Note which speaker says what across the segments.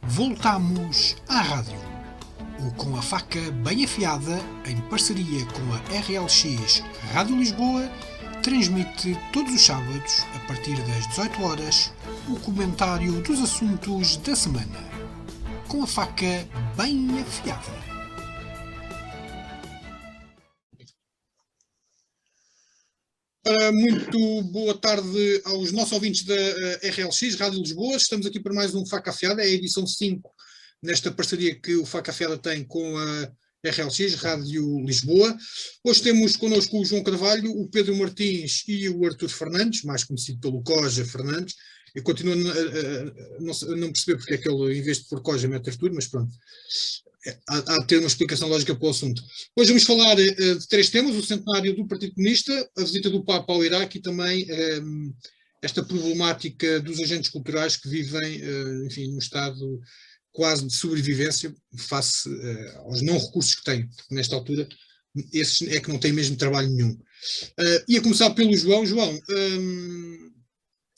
Speaker 1: Voltamos à rádio. O Com a Faca Bem Afiada, em parceria com a RLX Rádio Lisboa, transmite todos os sábados, a partir das 18 horas, o comentário dos assuntos da semana. Com a Faca Bem Afiada. Muito boa tarde aos nossos ouvintes da RLX, Rádio Lisboa. Estamos aqui para mais um Faca Afiada, é a edição 5 nesta parceria que o Faca Afiada tem com a RLX, Rádio Lisboa. Hoje temos connosco o João Carvalho, o Pedro Martins e o Artur Fernandes, mais conhecido pelo Coja Fernandes. Eu continuo a não perceber porque é que ele, em vez de por Coja, mete Artur, mas pronto. Há de ter uma explicação lógica para o assunto. Hoje vamos falar de 3 temas: o centenário do Partido Comunista, a visita do Papa ao Iraque e também esta problemática dos agentes culturais que vivem, enfim, num estado quase de sobrevivência face aos não recursos que têm, porque nesta altura esses é que não têm mesmo trabalho nenhum. Ia começar pelo João. João,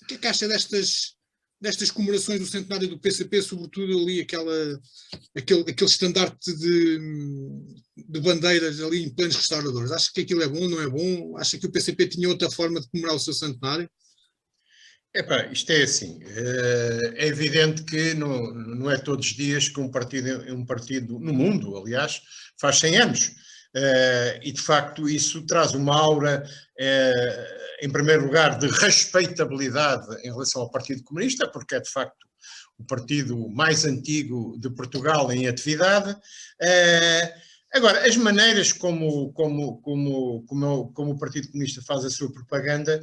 Speaker 1: o que é que acha destas comemorações do centenário do PCP, sobretudo ali aquele estandarte de bandeiras ali em plenos restauradores? Acha que aquilo é bom, não é bom? Acha que o PCP tinha outra forma de comemorar o seu centenário?
Speaker 2: Epá, isto é assim, é evidente que não é todos os dias que um partido no mundo, aliás, faz 100 anos. E de facto isso traz uma aura, em primeiro lugar, de respeitabilidade em relação ao Partido Comunista, porque é de facto o partido mais antigo de Portugal em atividade. Agora, as maneiras como o Partido Comunista faz a sua propaganda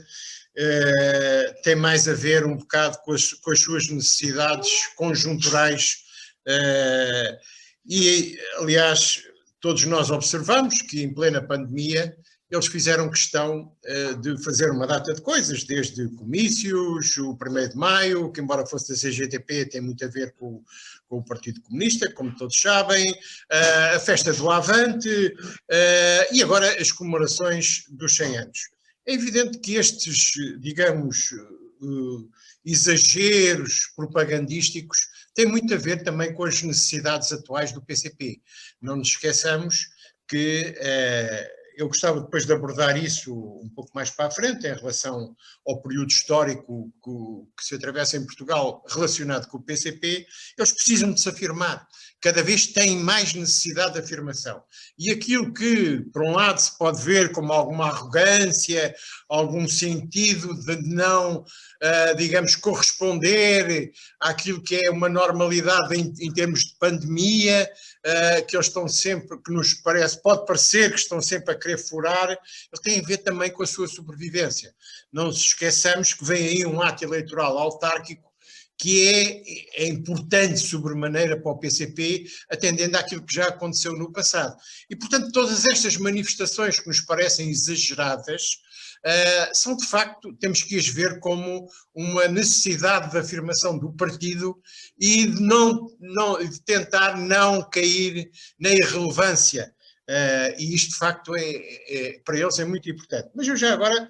Speaker 2: tem mais a ver um bocado com as suas necessidades conjunturais e, aliás, todos nós observamos que em plena pandemia eles fizeram questão de fazer uma data de coisas, desde comícios, o 1º de Maio, que embora fosse da CGTP tem muito a ver com o Partido Comunista, como todos sabem, a festa do Avante e agora as comemorações dos 100 anos. É evidente que estes, digamos, exageros propagandísticos têm muito a ver também com as necessidades atuais do PCP. Não nos esqueçamos que eu gostava depois de abordar isso um pouco mais para a frente, em relação ao período histórico que se atravessa em Portugal relacionado com o PCP. Eles precisam de se afirmar, cada vez têm mais necessidade de afirmação. E aquilo que, por um lado, se pode ver como alguma arrogância, algum sentido de não, digamos, corresponder àquilo que é uma normalidade em termos de pandemia, que eles estão sempre, que nos parece, pode parecer que estão sempre a querer furar, eles têm a ver também com a sua sobrevivência. Não nos esqueçamos que vem aí um ato eleitoral autárquico que é importante sobremaneira para o PCP, atendendo àquilo que já aconteceu no passado. E, portanto, todas estas manifestações que nos parecem exageradas são, de facto, temos que as ver como uma necessidade de afirmação do partido e de tentar não cair na irrelevância. E isto, de facto, para eles é muito importante. Mas eu já agora,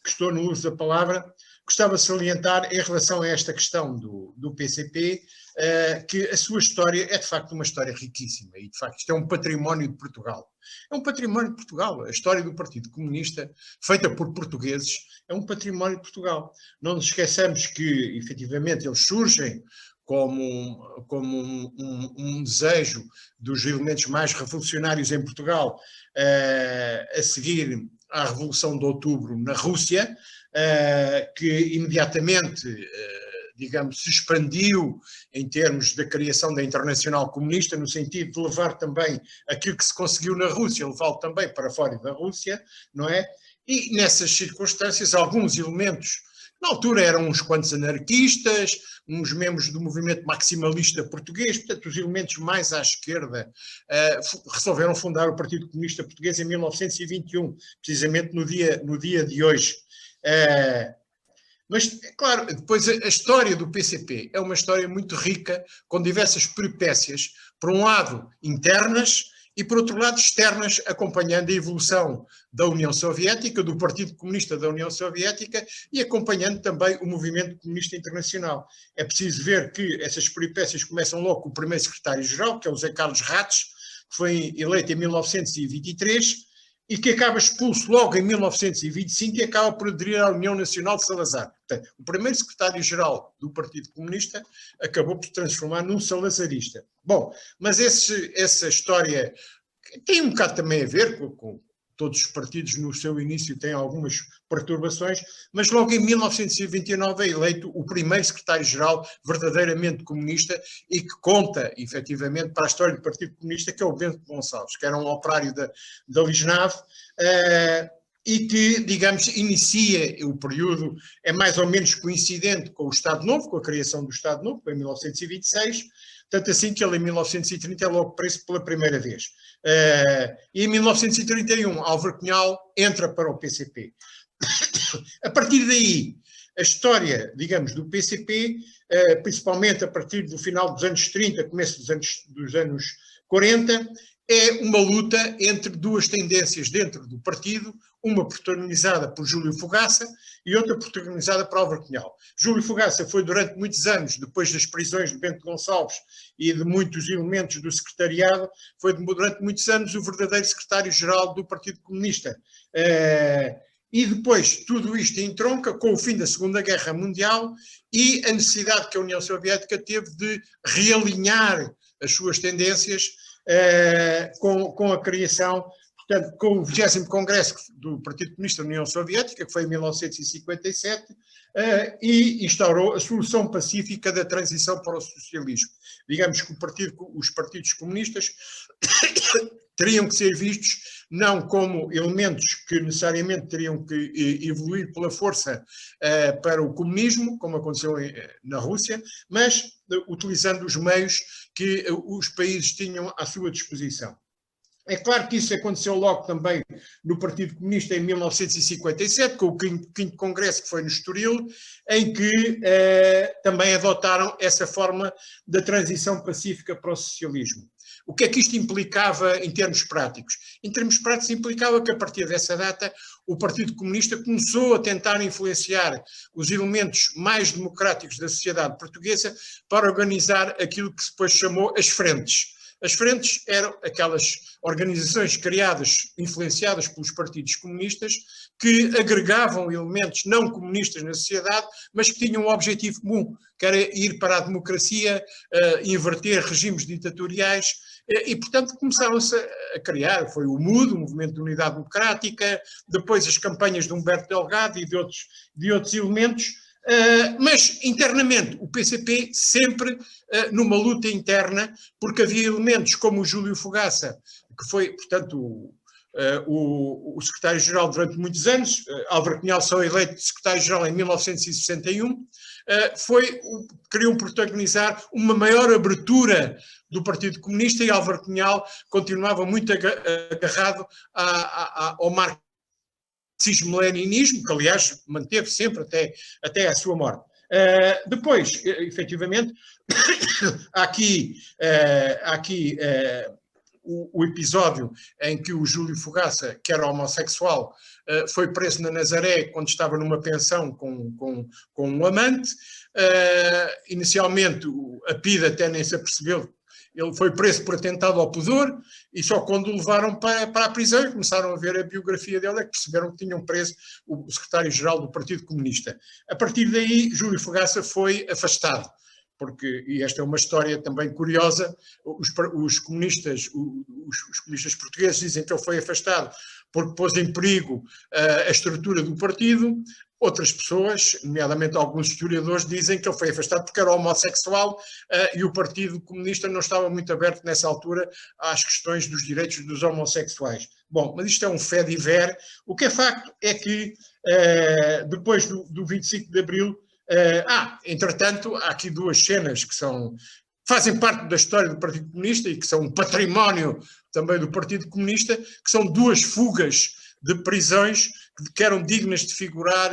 Speaker 2: que estou no uso da palavra, gostava de salientar em relação a esta questão do PCP, que a sua história é de facto uma história riquíssima e de facto isto é um património de Portugal. É um património de Portugal. A história do Partido Comunista, feita por portugueses, é um património de Portugal. Não nos esqueçamos que, efetivamente, eles surgem como um desejo dos elementos mais revolucionários em Portugal a seguir à Revolução de Outubro na Rússia, que imediatamente, digamos, se expandiu em termos da criação da Internacional Comunista, no sentido de levar também aquilo que se conseguiu na Rússia, levá-lo também para fora da Rússia, não é? E nessas circunstâncias, alguns elementos, na altura eram uns quantos anarquistas, uns membros do movimento maximalista português, portanto os elementos mais à esquerda resolveram fundar o Partido Comunista Português em 1921, precisamente no dia de hoje. Mas, claro, depois a história do PCP é uma história muito rica, com diversas peripécias, por um lado internas e, por outro lado, externas, acompanhando a evolução da União Soviética, do Partido Comunista da União Soviética e acompanhando também o movimento comunista internacional. É preciso ver que essas peripécias começam logo com o primeiro secretário-geral, que é o José Carlos Rates, que foi eleito em 1923 e que acaba expulso logo em 1925 e acaba por aderir à União Nacional de Salazar. Portanto, o primeiro secretário-geral do Partido Comunista acabou por se transformar num salazarista. Bom, mas essa história tem um bocado também a ver com todos os partidos no seu início têm algumas perturbações, mas logo em 1929 é eleito o primeiro secretário-geral verdadeiramente comunista e que conta, efetivamente, para a história do Partido Comunista, que é o Bento Gonçalves, que era um operário da Lisnave, e que, digamos, inicia o período, é mais ou menos coincidente com o Estado Novo, com a criação do Estado Novo, em 1926, tanto assim que ele em 1930 é logo preso pela primeira vez. E em 1931 Álvaro Cunhal entra para o PCP. A partir daí, a história, digamos, do PCP, principalmente a partir do final dos anos 30, começo dos anos 40, é uma luta entre duas tendências dentro do partido, uma protagonizada por Júlio Fogaça e outra protagonizada por Álvaro Cunhal. Júlio Fogaça foi durante muitos anos, depois das prisões de Bento Gonçalves e de muitos elementos do secretariado, foi durante muitos anos o verdadeiro secretário-geral do Partido Comunista. E depois tudo isto entronca com o fim da Segunda Guerra Mundial e a necessidade que a União Soviética teve de realinhar as suas tendências com a criação, portanto, com o 20º Congresso do Partido Comunista da União Soviética, que foi em 1957, e instaurou a solução pacífica da transição para o socialismo. Digamos que os partidos comunistas teriam que ser vistos não como elementos que necessariamente teriam que evoluir pela força para o comunismo, como aconteceu na Rússia, mas utilizando os meios que os países tinham à sua disposição. É claro que isso aconteceu logo também no Partido Comunista em 1957, com o 5º Congresso que foi no Estoril, em que também adotaram essa forma da transição pacífica para o socialismo. O que é que isto implicava em termos práticos? Em termos práticos implicava que a partir dessa data o Partido Comunista começou a tentar influenciar os elementos mais democráticos da sociedade portuguesa para organizar aquilo que depois chamou as frentes. As frentes eram aquelas organizações criadas, influenciadas pelos partidos comunistas, que agregavam elementos não comunistas na sociedade, mas que tinham um objetivo comum, que era ir para a democracia, inverter regimes ditatoriais, e, portanto, começaram-se a criar, foi o MUD, o Movimento de Unidade Democrática, depois as campanhas de Humberto Delgado e de outros elementos, mas internamente o PCP sempre numa luta interna, porque havia elementos como o Júlio Fogaça, que foi, portanto, o secretário-geral durante muitos anos, Álvaro Cunhal só eleito secretário-geral em 1961, queriam protagonizar uma maior abertura do Partido Comunista e Álvaro Cunhal continuava muito agarrado ao marxismo-leninismo, que aliás manteve sempre até a sua morte. Depois, efetivamente, há aqui o episódio em que o Júlio Fogaça, que era homossexual, foi preso na Nazaré quando estava numa pensão com um amante. Inicialmente a PIDE até nem se apercebeu, ele foi preso por atentado ao pudor e só quando o levaram para a prisão e começaram a ver a biografia dele é que perceberam que tinham preso o secretário-geral do Partido Comunista. A partir daí, Júlio Fogaça foi afastado. E esta é uma história também curiosa, os comunistas portugueses dizem que ele foi afastado porque pôs em perigo a estrutura do partido. Outras pessoas, nomeadamente alguns historiadores, dizem que ele foi afastado porque era homossexual e o Partido Comunista não estava muito aberto nessa altura às questões dos direitos dos homossexuais. Bom, mas isto é um fait divers. O que é facto é que depois do 25 de Abril, entretanto, há aqui duas cenas que fazem parte da história do Partido Comunista e que são um património também do Partido Comunista, que são duas fugas de prisões que eram dignas de figurar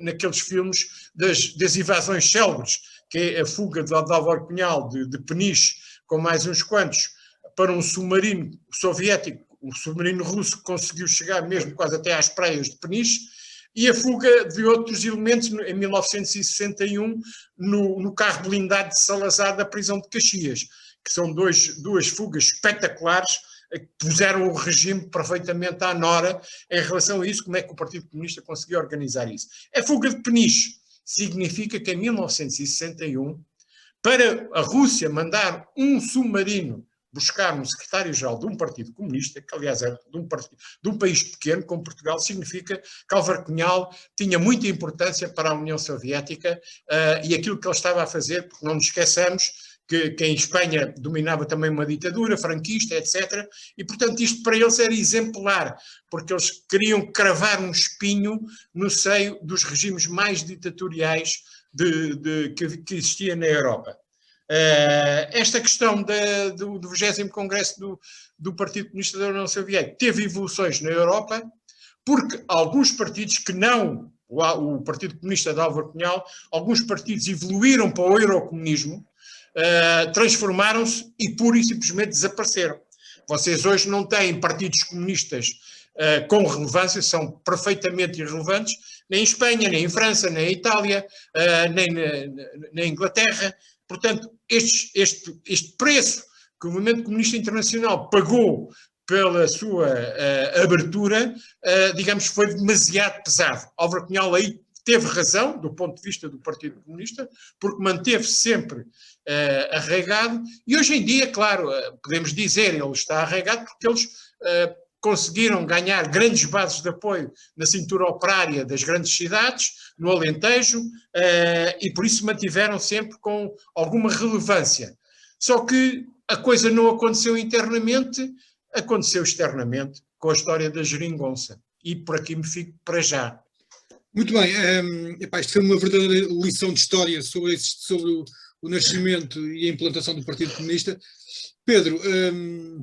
Speaker 2: naqueles filmes das invasões célebres, que é a fuga de Álvaro Cunhal de Peniche com mais uns quantos para um submarino soviético, o submarino russo que conseguiu chegar mesmo quase até às praias de Peniche, e a fuga de outros elementos em 1961 no carro blindado de Salazar da prisão de Caxias, que são duas fugas espetaculares que puseram o regime perfeitamente à nora em relação a isso, como é que o Partido Comunista conseguiu organizar isso. A fuga de Peniche significa que em 1961, para a Rússia mandar um submarino buscar um secretário-geral de um partido comunista, que aliás é de um país pequeno como Portugal, significa que Álvaro Cunhal tinha muita importância para a União Soviética e aquilo que ele estava a fazer, porque não nos esqueçamos que em Espanha dominava também uma ditadura franquista, etc. E, portanto, isto para eles era exemplar, porque eles queriam cravar um espinho no seio dos regimes mais ditatoriais que existia na Europa. Esta questão do 20º Congresso do Partido Comunista da União Soviética teve evoluções na Europa, porque alguns partidos que não, o Partido Comunista de Álvaro Cunhal, alguns partidos evoluíram para o eurocomunismo, transformaram-se e pura e simplesmente desapareceram. Vocês hoje não têm partidos comunistas com relevância, são perfeitamente irrelevantes, nem em Espanha, nem em França, nem em Itália, nem na Inglaterra. Portanto, este preço que o Movimento Comunista Internacional pagou pela sua abertura, digamos, foi demasiado pesado. Álvaro Cunhal aí teve razão, do ponto de vista do Partido Comunista, porque manteve-se sempre arraigado, e hoje em dia, claro, podemos dizer, ele está arraigado porque eles conseguiram ganhar grandes bases de apoio na cintura operária das grandes cidades, no Alentejo, e por isso mantiveram sempre com alguma relevância. Só que a coisa não aconteceu internamente, aconteceu externamente, com a história da geringonça. E por aqui me fico para já.
Speaker 1: Muito bem, isto foi uma verdadeira lição de história sobre o nascimento e a implantação do Partido Comunista. Pedro,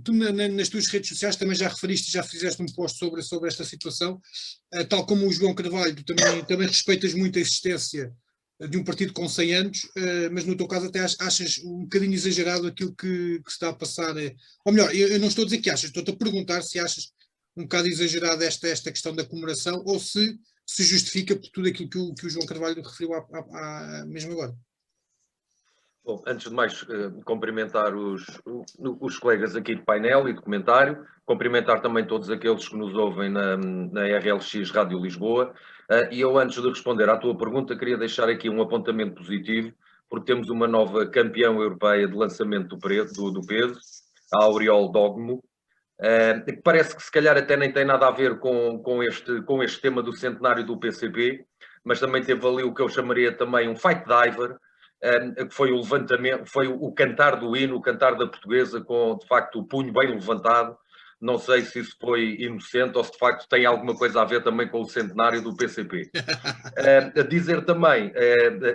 Speaker 1: tu nas tuas redes sociais também já referiste, já fizeste um post sobre esta situação, tal como o João Carvalho, tu também respeitas muito a existência de um partido com 100 anos, mas no teu caso até achas um bocadinho exagerado aquilo que se está a passar. Ou melhor, eu não estou a dizer que achas, estou-te a perguntar se achas um bocado exagerado esta questão da comemoração ou se justifica por tudo aquilo que o João Carvalho referiu mesmo agora.
Speaker 3: Bom, antes de mais, cumprimentar os colegas aqui de painel e de comentário, cumprimentar também todos aqueles que nos ouvem na RLX Rádio Lisboa, e eu, antes de responder à tua pergunta, queria deixar aqui um apontamento positivo, porque temos uma nova campeã europeia de lançamento do peso, a Auriol Dogmo, que parece que se calhar até nem tem nada a ver com este tema do centenário do PCP, mas também teve ali o que eu chamaria também um fight diver, que foi o levantamento, foi o cantar do hino, o cantar da portuguesa, com de facto o punho bem levantado. Não sei se isso foi inocente ou se de facto tem alguma coisa a ver também com o centenário do PCP. Dizer também,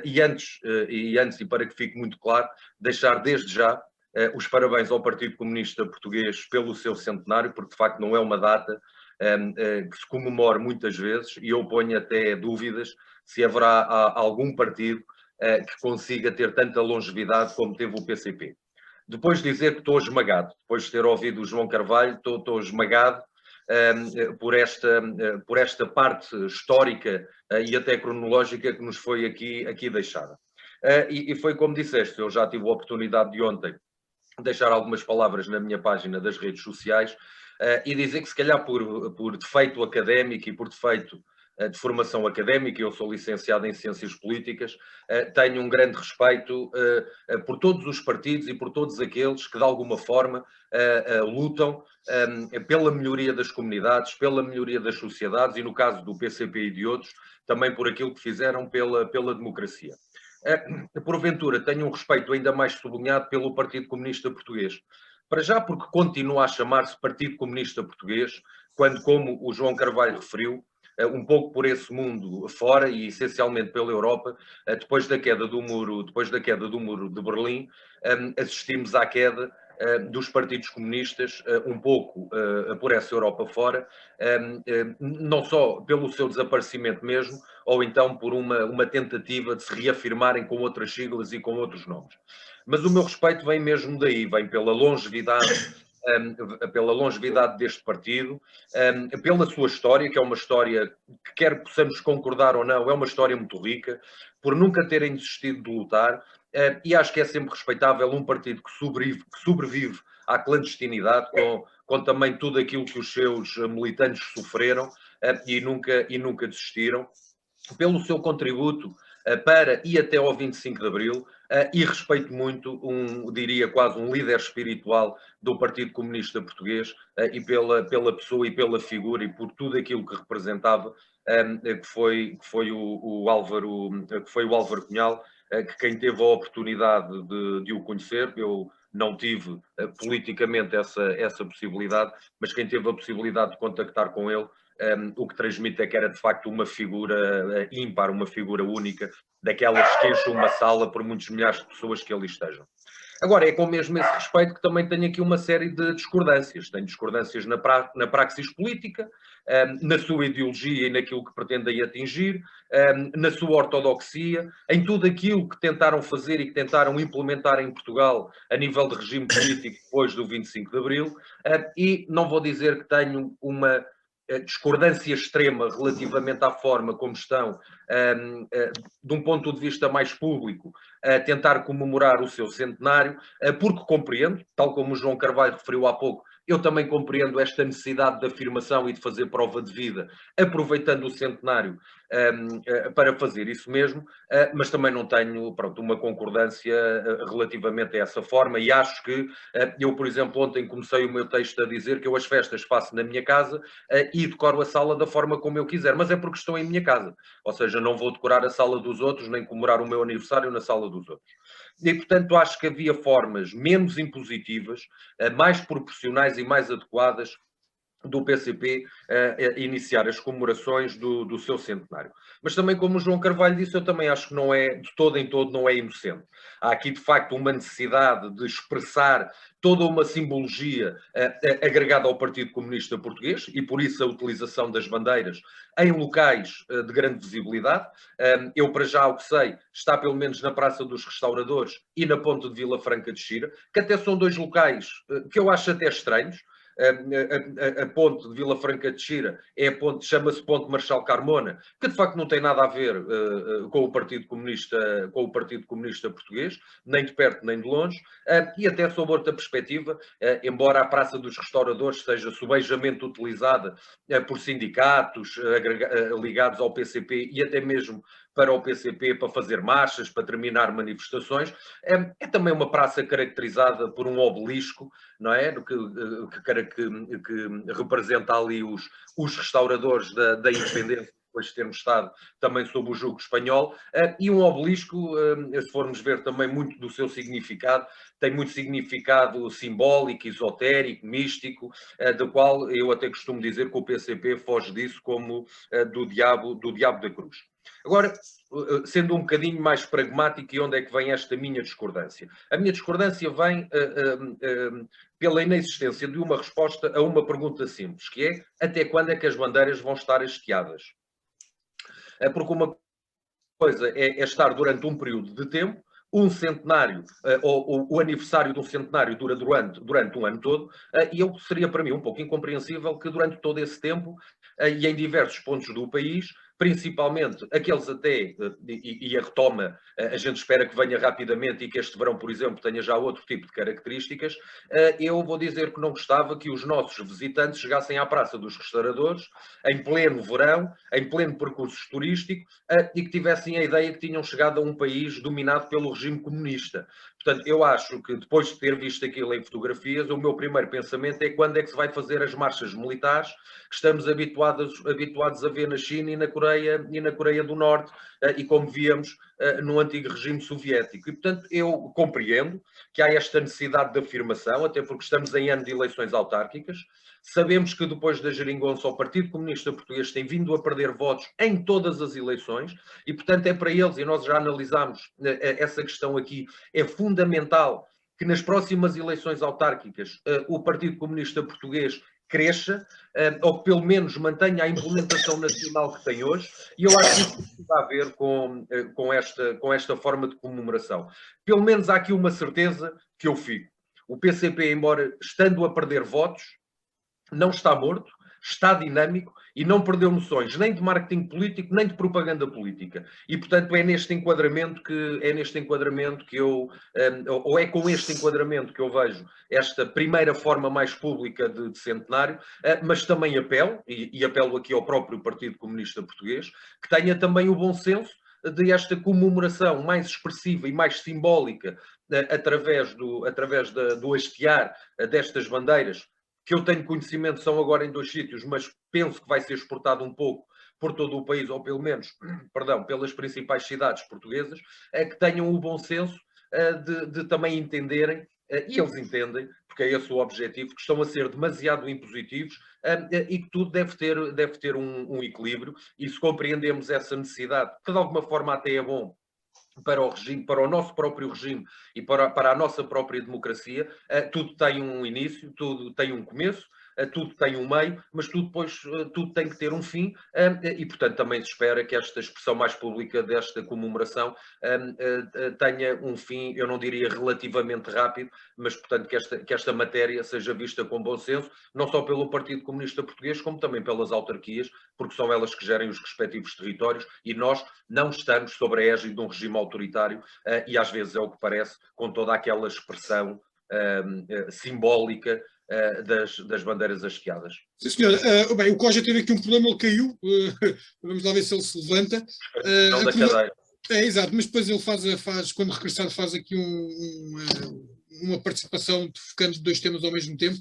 Speaker 3: e antes, e para que fique muito claro, deixar desde já os parabéns ao Partido Comunista Português pelo seu centenário, porque de facto não é uma data que se comemora muitas vezes, e eu ponho até dúvidas se haverá algum partido que consiga ter tanta longevidade como teve o PCP. Depois de dizer que estou esmagado, depois de ter ouvido o João Carvalho, estou esmagado por esta parte histórica e até cronológica que nos foi aqui deixada. E foi como disseste, eu já tive a oportunidade de ontem deixar algumas palavras na minha página das redes sociais e dizer que se calhar por defeito académico e por defeito de formação académica, eu sou licenciado em Ciências Políticas, tenho um grande respeito por todos os partidos e por todos aqueles que de alguma forma lutam pela melhoria das comunidades, pela melhoria das sociedades e no caso do PCP e de outros, também por aquilo que fizeram pela democracia. Porventura, tenho um respeito ainda mais sublinhado pelo Partido Comunista Português. Para já porque continua a chamar-se Partido Comunista Português, quando, como o João Carvalho referiu, um pouco por esse mundo fora e essencialmente pela Europa, depois da queda do muro de Berlim, assistimos à queda dos partidos comunistas, um pouco por essa Europa fora, não só pelo seu desaparecimento mesmo, ou então por uma tentativa de se reafirmarem com outras siglas e com outros nomes. Mas o meu respeito vem mesmo daí, vem pela longevidade pela longevidade deste partido, pela sua história, que é uma história que, quer possamos concordar ou não, é uma história muito rica, por nunca terem desistido de lutar, e acho que é sempre respeitável um partido que sobrevive à clandestinidade, com também tudo aquilo que os seus militantes sofreram e nunca desistiram, pelo seu contributo para e até ao 25 de Abril, e respeito muito, diria quase um líder espiritual do Partido Comunista Português, e pela pessoa e pela figura e por tudo aquilo que representava, que foi o Álvaro Cunhal, que quem teve a oportunidade de o conhecer, eu não tive politicamente essa possibilidade, mas quem teve a possibilidade de contactar com ele, o que transmite é que era de facto uma figura ímpar, uma figura única, daquelas que enchem uma sala por muitos milhares de pessoas que ali estejam. Agora, é com mesmo esse respeito que também tenho aqui uma série de discordâncias. Tenho discordâncias na praxis política, na sua ideologia e naquilo que pretendem atingir, na sua ortodoxia, em tudo aquilo que tentaram fazer e que tentaram implementar em Portugal a nível de regime político depois do 25 de Abril, e não vou dizer que tenho uma discordância extrema relativamente à forma como estão, de um ponto de vista mais público, a tentar comemorar o seu centenário, porque compreendo, tal como o João Carvalho referiu há pouco, eu também compreendo esta necessidade de afirmação e de fazer prova de vida, aproveitando o centenário para fazer isso mesmo, mas também não tenho, pronto, uma concordância relativamente a essa forma, e acho que eu, por exemplo, ontem comecei o meu texto a dizer que eu as festas faço na minha casa e decoro a sala da forma como eu quiser, mas é porque estou em minha casa, ou seja, não vou decorar a sala dos outros, nem comemorar o meu aniversário na sala dos outros. E, portanto, acho que havia formas menos impositivas, mais proporcionais e mais adequadas do PCP iniciar as comemorações do seu centenário. Mas também, como o João Carvalho disse, eu também acho que não é, de todo em todo, não é inocente. Há aqui, de facto, uma necessidade de expressar toda uma simbologia agregada ao Partido Comunista Português, e por isso a utilização das bandeiras em locais de grande visibilidade. Eu, para já, o que sei, está pelo menos na Praça dos Restauradores e na Ponte de Vila Franca de Xira, que até são dois locais que eu acho até estranhos. A ponte de Vila Franca de Xira chama-se Ponte Marechal Carmona, que de facto não tem nada a ver com o Partido Comunista Português, nem de perto nem de longe, e até sob outra perspectiva, embora a Praça dos Restauradores seja subejamente utilizada por sindicatos ligados ao PCP e até mesmo para o PCP, para fazer marchas, para terminar manifestações, é também uma praça caracterizada por um obelisco, não é? Que representa ali os restauradores da independência, depois de termos estado também sob o jugo espanhol, e um obelisco, se formos ver também muito do seu significado, tem muito significado simbólico, esotérico, místico, do qual eu até costumo dizer que o PCP foge disso como do diabo da cruz. Agora, sendo um bocadinho mais pragmático, e onde é que vem esta minha discordância? A minha discordância vem pela inexistência de uma resposta a uma pergunta simples, que é: até quando é que as bandeiras vão estar hasteadas? Porque uma coisa é estar durante um período de tempo, um centenário, ou o aniversário de um centenário dura durante um ano todo, e seria para mim um pouco incompreensível que durante todo esse tempo, e em diversos pontos do país, principalmente aqueles até, e a retoma, a gente espera que venha rapidamente e que este verão, por exemplo, tenha já outro tipo de características, eu vou dizer que não gostava que os nossos visitantes chegassem à Praça dos Restauradores em pleno verão, em pleno percurso turístico, e que tivessem a ideia que tinham chegado a um país dominado pelo regime comunista. Portanto, eu acho que depois de ter visto aquilo em fotografias, o meu primeiro pensamento é quando é que se vai fazer as marchas militares que estamos habituados a ver na China e na Coreia do Norte, e como víamos no antigo regime soviético. E, portanto, eu compreendo que há esta necessidade de afirmação, até porque estamos em ano de eleições autárquicas. Sabemos que depois da geringonça o Partido Comunista Português tem vindo a perder votos em todas as eleições e, portanto, é para eles, e nós já analisámos essa questão aqui, é fundamental que nas próximas eleições autárquicas o Partido Comunista Português cresça, ou que pelo menos mantenha a implementação nacional que tem hoje, e eu acho que isso tem a ver com esta forma de comemoração. Pelo menos há aqui uma certeza que eu fico. O PCP, embora estando a perder votos, não está morto, está dinâmico e não perdeu noções nem de marketing político, nem de propaganda política. E, portanto, é neste enquadramento que eu, ou é com este enquadramento que eu vejo esta primeira forma mais pública de centenário, mas também apelo, e apelo aqui ao próprio Partido Comunista Português, que tenha também o bom senso de esta comemoração mais expressiva e mais simbólica através do hastear destas bandeiras, que eu tenho conhecimento são agora em 2 sítios, mas penso que vai ser exportado um pouco por todo o país, ou pelo menos, perdão, pelas principais cidades portuguesas, que tenham o bom senso de também entenderem, e eles entendem, porque é esse o objetivo, que estão a ser demasiado impositivos e que tudo deve ter um equilíbrio, e se compreendemos essa necessidade, que de alguma forma até é bom, para o regime, para o nosso próprio regime e para a nossa própria democracia, tudo tem um início, tudo tem um começo, tudo tem um meio, mas tudo tem que ter um fim, e portanto também se espera que esta expressão mais pública desta comemoração tenha um fim, eu não diria relativamente rápido, mas portanto que esta matéria seja vista com bom senso, não só pelo Partido Comunista Português, como também pelas autarquias, porque são elas que gerem os respectivos territórios e nós não estamos sob a égide de um regime autoritário, e às vezes é o que parece, com toda aquela expressão simbólica das bandeiras hasteadas.
Speaker 1: Sim, senhora. Bem, o Coja teve aqui um problema, ele caiu. Vamos lá ver se ele se levanta.
Speaker 3: Não da cadeira.
Speaker 1: Exato, mas depois ele faz quando regressar, faz aqui uma participação focando 2 temas ao mesmo tempo.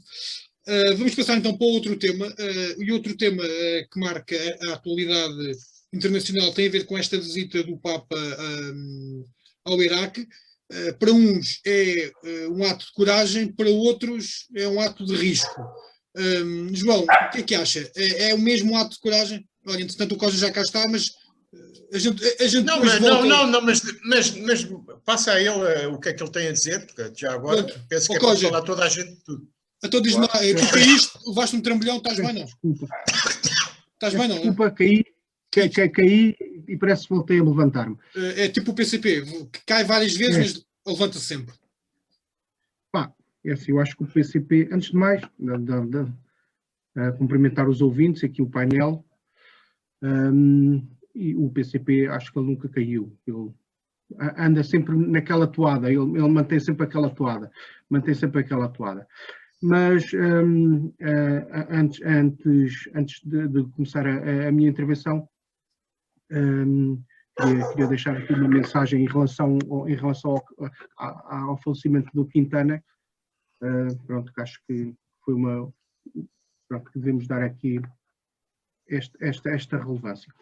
Speaker 1: Vamos passar então para outro tema. E outro tema que marca a atualidade internacional tem a ver com esta visita do Papa ao Iraque. Para uns é um ato de coragem, para outros é um ato de risco. João, o que acha? É o mesmo ato de coragem? Olha, entretanto o Costa já cá está, mas a gente
Speaker 2: não, mas passa a ele o que é que ele tem a dizer, porque já agora penso que é para falar toda a gente de tudo.
Speaker 1: Então diz-me lá, tu caíste, levaste um trambolhão, estás bem não?
Speaker 4: Desculpa.
Speaker 1: Estás bem não?
Speaker 4: Desculpa, caí e parece que voltei a levantar-me.
Speaker 1: É tipo o PCP, que cai várias vezes, mas levanta sempre.
Speaker 4: Pá, é assim, eu acho que o PCP, antes de mais, cumprimentar os ouvintes, aqui o painel, e o PCP acho que ele nunca caiu. Ele anda sempre naquela toada, ele mantém sempre aquela toada. Mas antes de começar a minha intervenção, queria deixar aqui uma mensagem em relação ao falecimento do Quintana. Pronto, que acho que foi que devemos dar aqui esta relevância.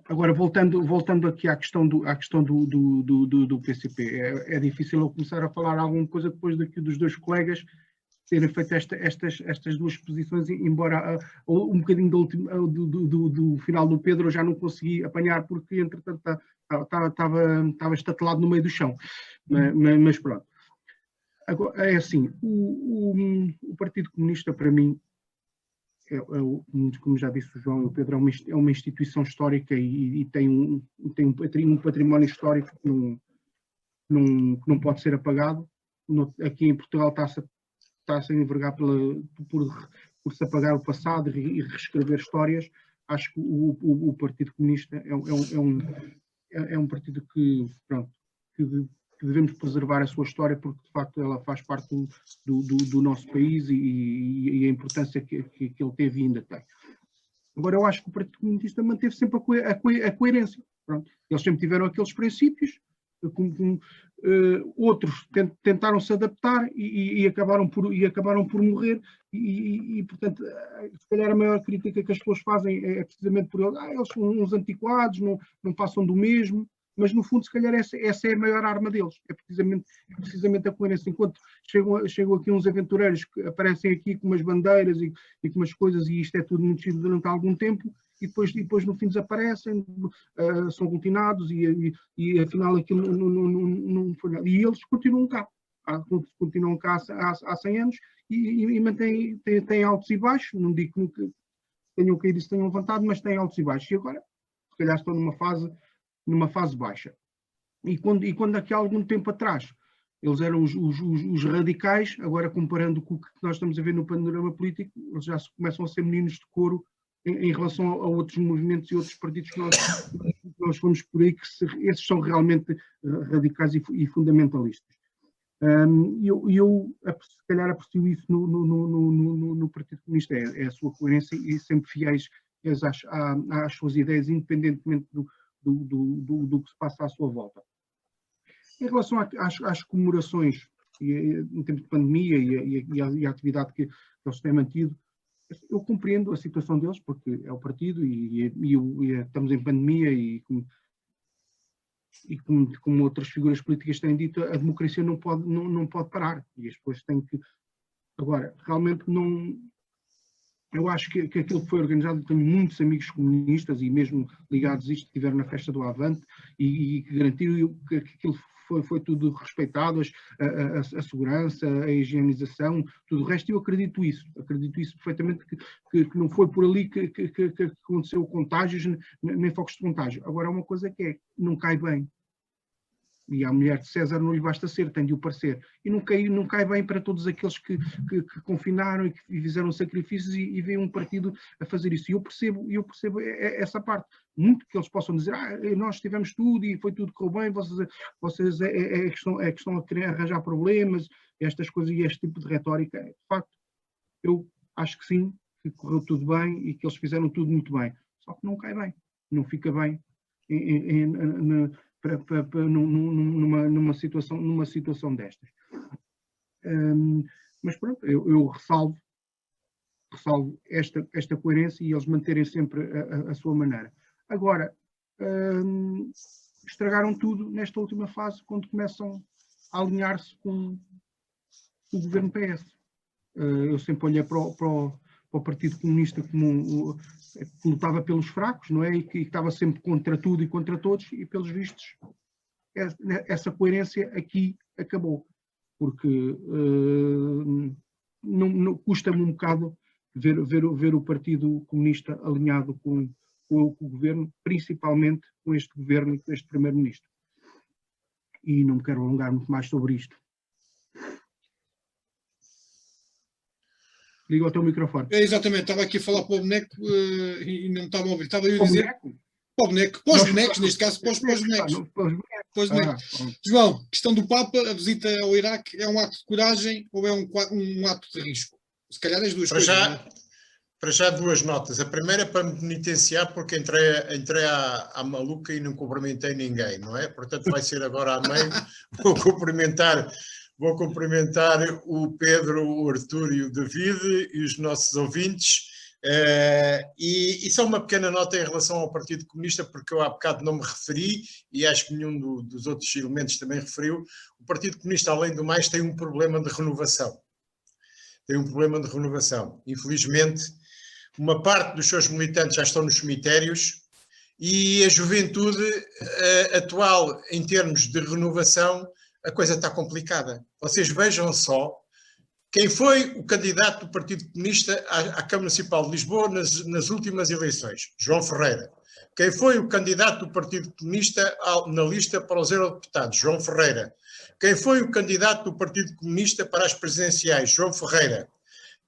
Speaker 4: Agora, voltando aqui à questão do PCP, é difícil eu começar a falar alguma coisa depois daqui dos 2 colegas terem feito estas 2 exposições, embora um bocadinho do final do Pedro eu já não consegui apanhar, porque entretanto estava estatelado no meio do chão, mas pronto. Agora, é assim, o Partido Comunista para mim, como já disse o João e o Pedro, é uma instituição histórica e tem um património histórico que não pode ser apagado. Aqui em Portugal está-se a envergar por se apagar o passado e reescrever histórias. Acho que o Partido Comunista é um partido que devemos preservar a sua história, porque de facto ela faz parte do nosso país e a importância que ele teve e ainda tem. Agora, eu acho que o Partido Comunista manteve sempre a coerência. Pronto. Eles sempre tiveram aqueles princípios, outros tentaram se adaptar e acabaram por morrer, e portanto, se calhar a maior crítica que as pessoas fazem é precisamente por eles são uns antiquados, não passam do mesmo. Mas no fundo, se calhar, essa é a maior arma deles, é precisamente a coerência. Enquanto chegam aqui uns aventureiros que aparecem aqui com umas bandeiras e com umas coisas, e isto é tudo mantido durante algum tempo, e depois no fim desaparecem, são aglutinados, e afinal aquilo não foi nada. E eles continuam cá há 100 anos, e têm altos e baixos. Não digo que tenham caído e se tenham levantado, mas têm altos e baixos. E agora, se calhar, estão numa fase baixa. E quando aqui há algum tempo atrás Eles eram os radicais, agora comparando com o que nós estamos a ver no panorama político, eles já começam a ser meninos de couro em relação a outros movimentos e outros partidos que nós fomos por aí, que esses são realmente radicais e fundamentalistas. Eu se calhar aprecio isso no Partido Comunista, é a sua coerência e sempre fiéis às suas ideias, independentemente do que se passa à sua volta. Em relação às comemorações, em termos de pandemia e a atividade que eles têm mantido, eu compreendo a situação deles, porque é o partido e estamos em pandemia e como outras figuras políticas têm dito, a democracia não pode parar e as pessoas têm que... Agora, realmente não... Eu acho que aquilo que foi organizado, tenho muitos amigos comunistas e mesmo ligados a isto, que estiveram na festa do Avante e que garantiram que aquilo foi tudo respeitado, a segurança, a higienização, tudo o resto. Eu acredito isso perfeitamente, que não foi por ali que aconteceu contágios, nem focos de contágio. Agora, há uma coisa que não cai bem. E à mulher de César não lhe basta ser, tem de o parecer. E não cai bem para todos aqueles que confinaram e que fizeram sacrifícios e veem um partido a fazer isso. E eu percebo essa parte. Muito que eles possam dizer, nós tivemos tudo e foi tudo que correu bem, vocês é questão a querer arranjar problemas, estas coisas e este tipo de retórica. De facto, eu acho que sim, que correu tudo bem e que eles fizeram tudo muito bem. Só que não cai bem, não fica bem numa situação destas. Mas pronto, eu ressalvo esta coerência e eles manterem sempre a sua maneira. Agora, estragaram tudo nesta última fase, quando começam a alinhar-se com o governo PS. Eu sempre olhei para o Partido Comunista como que lutava pelos fracos, não é? E que estava sempre contra tudo e contra todos, e pelos vistos essa coerência aqui acabou, porque custa-me um bocado ver o Partido Comunista alinhado com o governo, principalmente com este governo e com este primeiro-ministro. E não me quero alongar muito mais sobre isto. Liga o teu microfone.
Speaker 1: Exatamente, estava aqui a falar para o boneco e não estava a ouvir. Estava a dizer... Para o boneco? Para os bonecos, neste caso, para os bonecos. João, questão do Papa, a visita ao Iraque é um ato de coragem ou é um ato de risco? Se calhar as duas coisas.
Speaker 2: Para já duas notas. A primeira para me penitenciar porque entrei à maluca e não cumprimentei ninguém, não é? Portanto vai ser agora à meio. Vou cumprimentar o Pedro, o Artur e o David e os nossos ouvintes. E só uma pequena nota em relação ao Partido Comunista, porque eu há bocado não me referi e acho que nenhum dos outros elementos também referiu. O Partido Comunista, além do mais, tem um problema de renovação. Infelizmente, uma parte dos seus militantes já estão nos cemitérios e a juventude atual, em termos de renovação, a coisa está complicada. Vocês vejam só quem foi o candidato do Partido Comunista à Câmara Municipal de Lisboa nas últimas eleições. João Ferreira. Quem foi o candidato do Partido Comunista na lista para os eurodeputados? João Ferreira. Quem foi o candidato do Partido Comunista para as presidenciais? João Ferreira.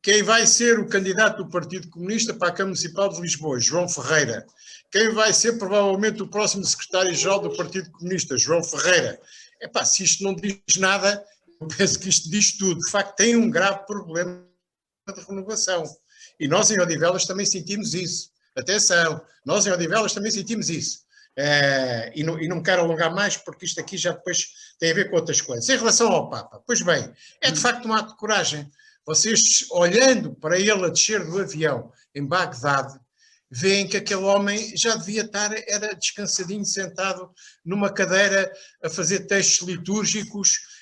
Speaker 2: Quem vai ser o candidato do Partido Comunista para a Câmara Municipal de Lisboa? João Ferreira. Quem vai ser provavelmente o próximo secretário-geral do Partido Comunista? João Ferreira. Epá, se isto não diz nada, eu penso que isto diz tudo. De facto, tem um grave problema de renovação. E nós em Odivelas também sentimos isso. Atenção, nós em Odivelas também sentimos isso. E não me quero alongar mais, porque isto aqui já depois tem a ver com outras coisas. Em relação ao Papa, pois bem, é de facto um ato de coragem. Vocês, olhando para ele a descer do avião em Bagdade, veem que aquele homem já devia estar, era descansadinho, sentado numa cadeira a fazer textos litúrgicos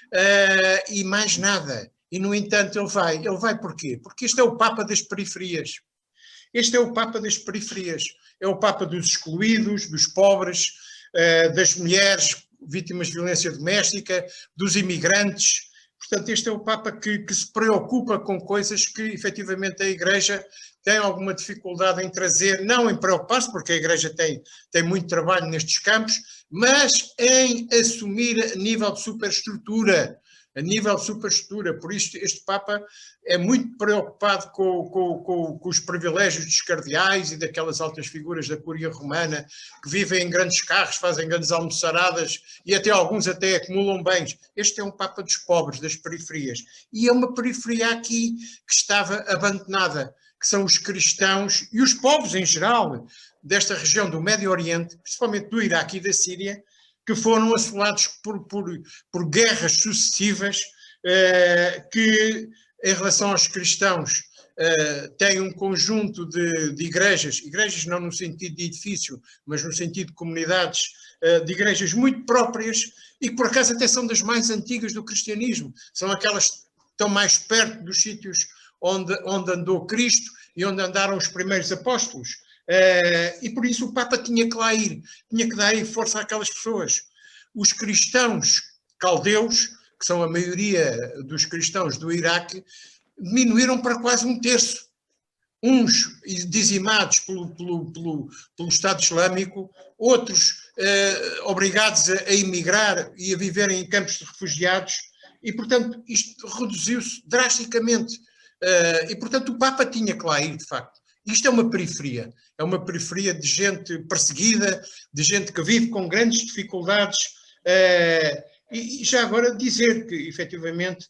Speaker 2: e mais nada. E, no entanto, ele vai. Ele vai porquê? Porque este é o Papa das periferias. Este é o Papa das periferias. É o Papa dos excluídos, dos pobres, das mulheres vítimas de violência doméstica, dos imigrantes. Portanto, este é o Papa que se preocupa com coisas que, efetivamente, a Igreja tem alguma dificuldade em trazer, não em preocupar-se, porque a Igreja tem muito trabalho nestes campos, mas em assumir a nível de superestrutura, a nível de superestrutura. Por isso este Papa é muito preocupado com os privilégios dos cardeais e daquelas altas figuras da Cúria Romana que vivem em grandes carros, fazem grandes almoçaradas e até alguns até acumulam bens. Este é um Papa dos pobres, das periferias. E é uma periferia aqui que estava abandonada, que são os cristãos e os povos em geral desta região do Médio Oriente, principalmente do Iraque e da Síria, que foram assolados por guerras sucessivas que, em relação aos cristãos, têm um conjunto de igrejas não no sentido de edifício, mas no sentido de comunidades, de igrejas muito próprias e que por acaso até são das mais antigas do cristianismo, são aquelas que estão mais perto dos sítios onde andou Cristo e onde andaram os primeiros apóstolos. E por isso o Papa tinha que lá ir, tinha que dar força àquelas pessoas. Os cristãos caldeus, que são a maioria dos cristãos do Iraque, diminuíram para quase um terço. Uns dizimados pelo Estado Islâmico, outros obrigados a emigrar e a viverem em campos de refugiados, e portanto isto reduziu-se drasticamente. E portanto o Papa tinha que lá ir, de facto. Isto é uma periferia de gente perseguida, de gente que vive com grandes dificuldades, e já agora dizer que, efetivamente,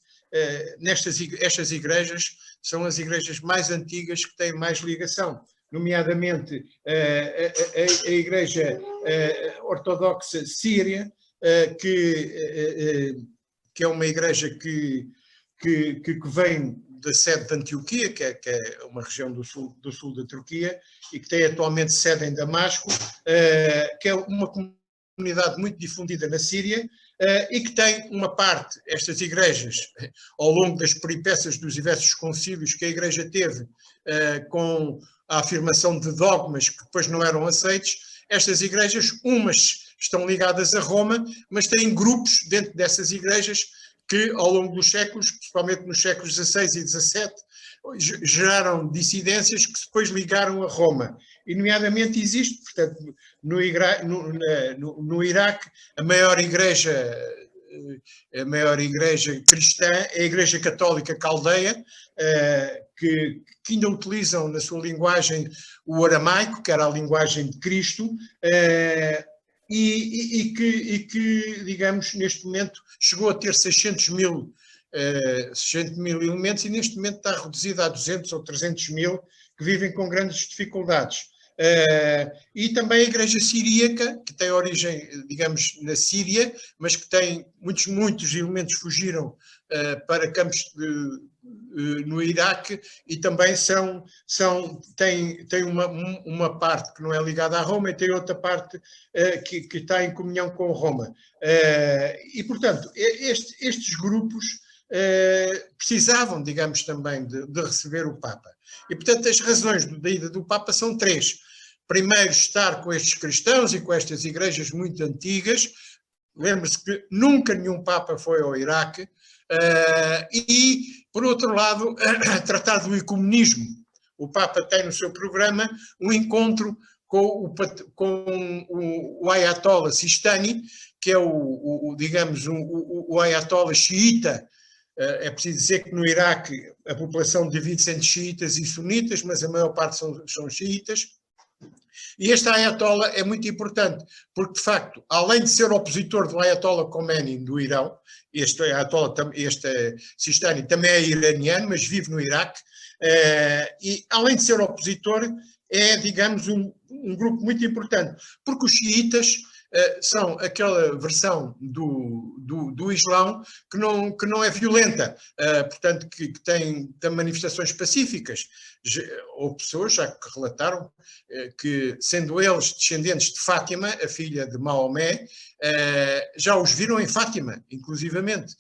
Speaker 2: estas igrejas são as igrejas mais antigas que têm mais ligação, nomeadamente a Igreja Ortodoxa Síria, que é uma igreja que vem da sede de Antioquia, que é uma região do sul da Turquia, e que tem atualmente sede em Damasco, que é uma comunidade muito difundida na Síria, e que tem uma parte, estas igrejas, ao longo das peripécias dos diversos concílios que a Igreja teve, com a afirmação de dogmas que depois não eram aceitos, estas igrejas, umas estão ligadas a Roma, mas têm grupos dentro dessas igrejas que, ao longo dos séculos, principalmente nos séculos XVI e XVII, geraram dissidências que depois ligaram a Roma. E, nomeadamente, existe, portanto, no Iraque, a maior igreja cristã é a Igreja Católica Caldeia, que ainda utilizam na sua linguagem o aramaico, que era a linguagem de Cristo, e que, digamos, neste momento chegou a ter 600 mil elementos e neste momento está reduzido a 200 ou 300 mil que vivem com grandes dificuldades. E também a Igreja Siríaca, que tem origem, digamos, na Síria, mas que tem muitos elementos fugiram para campos no Iraque, e também tem uma parte que não é ligada a Roma e tem outra parte que está em comunhão com Roma. E, portanto, estes grupos precisavam, digamos, também de receber o Papa. E, portanto, as razões da ida do Papa são três. Primeiro, estar com estes cristãos e com estas igrejas muito antigas. Lembre-se que nunca nenhum Papa foi ao Iraque. E, por outro lado, tratar do ecumenismo. O Papa tem no seu programa um encontro com o Ayatollah Sistani, que é digamos, o Ayatollah xiita. É preciso dizer que no Iraque a população divide-se entre xiitas e sunitas, mas a maior parte são xiitas. E este Ayatollah é muito importante, porque, de facto, além de ser opositor do Ayatollah Khomeini do Irão, este Sistani também é iraniano, mas vive no Iraque, e além de ser opositor, é, digamos, um grupo muito importante, porque os xiitas são aquela versão do Islão que não é violenta, portanto, que tem manifestações pacíficas. Houve pessoas já que relataram que, sendo eles descendentes de Fátima, a filha de Maomé, já os viram em Fátima, inclusivamente.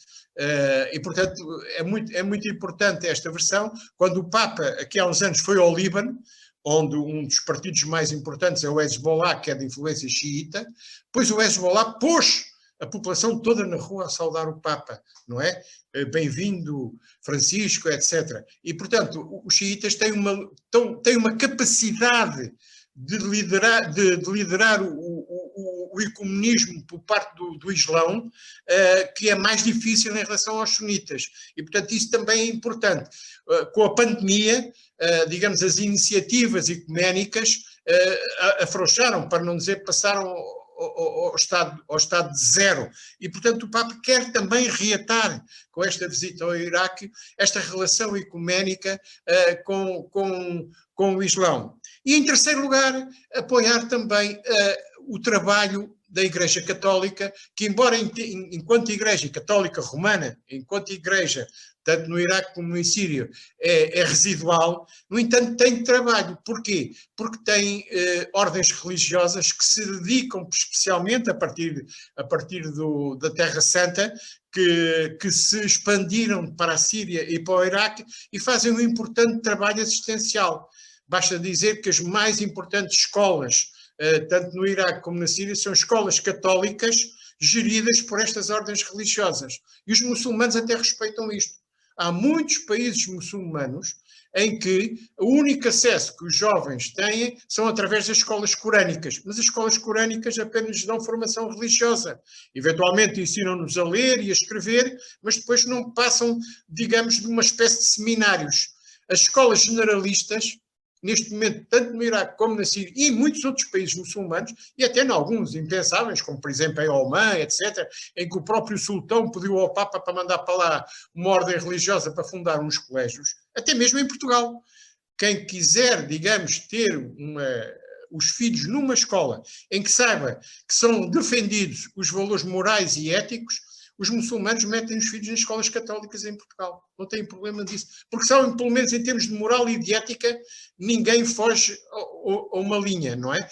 Speaker 2: E, portanto, é muito importante esta versão. Quando o Papa, aqui há uns anos, foi ao Líbano, onde um dos partidos mais importantes é o Hezbollah, que é de influência xiita, pois o Hezbollah pôs a população toda na rua a saudar o Papa, não é? Bem-vindo, Francisco, etc. E, portanto, os xiitas têm uma capacidade de liderar o ecumenismo por parte do Islão, que é mais difícil em relação aos sunitas. E, portanto, isso também é importante. Com a pandemia, digamos, as iniciativas ecuménicas afrouxaram, para não dizer passaram ao estado de zero. E, portanto, o Papa quer também reatar, com esta visita ao Iraque, esta relação ecuménica com o Islão. E, em terceiro lugar, apoiar também o trabalho da Igreja Católica, que embora enquanto Igreja Católica Romana, enquanto Igreja, tanto no Iraque como no Síria, é residual, no entanto tem trabalho. Porquê? Porque tem ordens religiosas que se dedicam especialmente a partir da Terra Santa, que se expandiram para a Síria e para o Iraque e fazem um importante trabalho assistencial. Basta dizer que as mais importantes escolas, tanto no Iraque como na Síria, são escolas católicas geridas por estas ordens religiosas. E os muçulmanos até respeitam isto. Há muitos países muçulmanos em que o único acesso que os jovens têm são através das escolas corânicas, mas as escolas corânicas apenas dão formação religiosa. Eventualmente ensinam-nos a ler e a escrever, mas depois não passam, digamos, de uma espécie de seminários. As escolas generalistas, neste momento, tanto no Iraque como na Síria e em muitos outros países muçulmanos, e até em alguns impensáveis, como por exemplo em Omã, etc., em que o próprio sultão pediu ao Papa para mandar para lá uma ordem religiosa para fundar uns colégios, até mesmo em Portugal. Quem quiser, digamos, ter os filhos numa escola em que saiba que são defendidos os valores morais e éticos, os muçulmanos metem os filhos nas escolas católicas em Portugal. Não tem problema disso. Porque são, pelo menos em termos de moral e de ética, ninguém foge a uma linha, não é?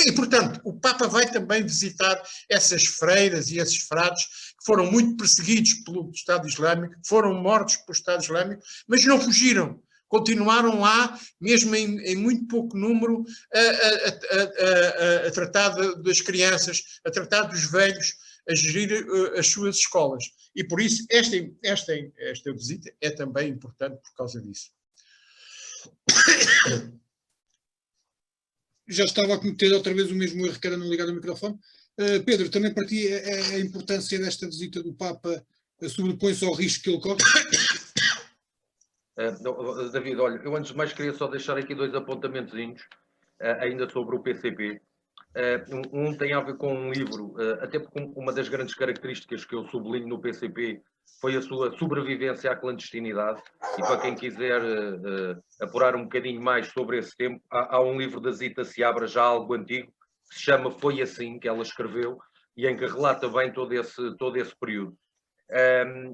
Speaker 2: E, portanto, o Papa vai também visitar essas freiras e esses frades que foram muito perseguidos pelo Estado Islâmico, foram mortos pelo Estado Islâmico, mas não fugiram. Continuaram lá, mesmo em muito pouco número, a tratar das crianças, a tratar dos velhos, a gerir as suas escolas. E por isso esta visita é também importante por causa disso.
Speaker 1: Já estava a cometer outra vez o mesmo erro que era não ligar o microfone. Pedro, também para ti a importância desta visita do Papa sobrepõe-se ao risco que ele corre?
Speaker 3: David, olha, eu antes de mais queria só deixar aqui dois apontamentozinhos ainda sobre o PCP. Um tem a ver com um livro, até porque uma das grandes características que eu sublinho no PCP foi a sua sobrevivência à clandestinidade, e para quem quiser apurar um bocadinho mais sobre esse tempo, há um livro da Zita Seabra, já algo antigo, que se chama Foi Assim, que ela escreveu, e em que relata bem todo esse período.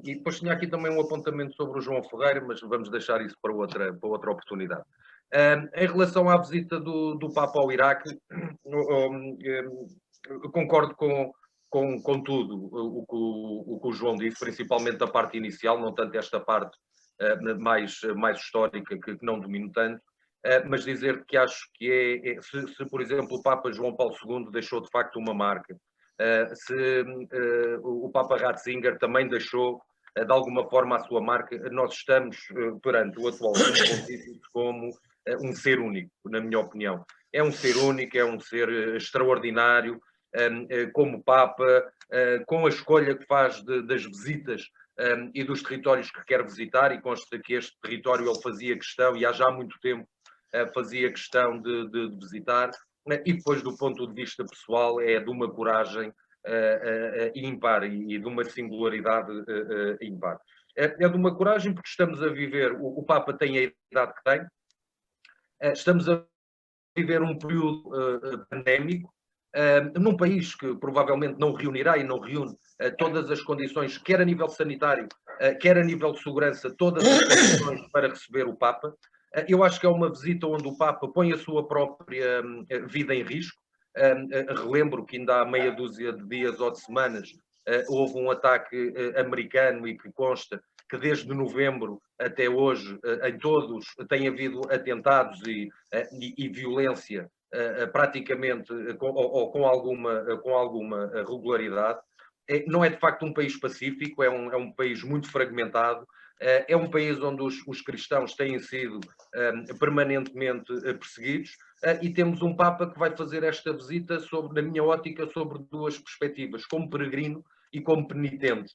Speaker 3: E depois tinha aqui também um apontamento sobre o João Ferreira, mas vamos deixar isso para outra oportunidade. Em relação à visita do Papa ao Iraque, concordo com tudo o que o João disse, principalmente a parte inicial, não tanto esta parte mais histórica que não domino tanto, mas dizer que acho que se, por exemplo, o Papa João Paulo II deixou de facto uma marca, se o Papa Ratzinger também deixou de alguma forma a sua marca, nós estamos perante o atual pontífice como um ser único, na minha opinião. É um ser único, é um ser extraordinário, como Papa, com a escolha que faz das visitas e dos territórios que quer visitar, e consta que este território ele fazia questão, e há já muito tempo fazia questão de visitar, e depois do ponto de vista pessoal é de uma coragem ímpar e de uma singularidade ímpar. É de uma coragem porque estamos a viver, o Papa tem a idade que tem, estamos a viver um período pandémico, num país que provavelmente não reunirá e não reúne todas as condições, quer a nível sanitário, quer a nível de segurança, todas as condições para receber o Papa. Eu acho que é uma visita onde o Papa põe a sua própria vida em risco. Relembro que ainda há meia dúzia de dias ou de semanas houve um ataque americano, e que consta que desde novembro até hoje, em todos, tem havido atentados e violência praticamente com alguma regularidade. Não é de facto um país pacífico, é um país muito fragmentado, é um país onde os cristãos têm sido permanentemente perseguidos, e temos um Papa que vai fazer esta visita, na minha ótica, sobre duas perspectivas, como peregrino e como penitente.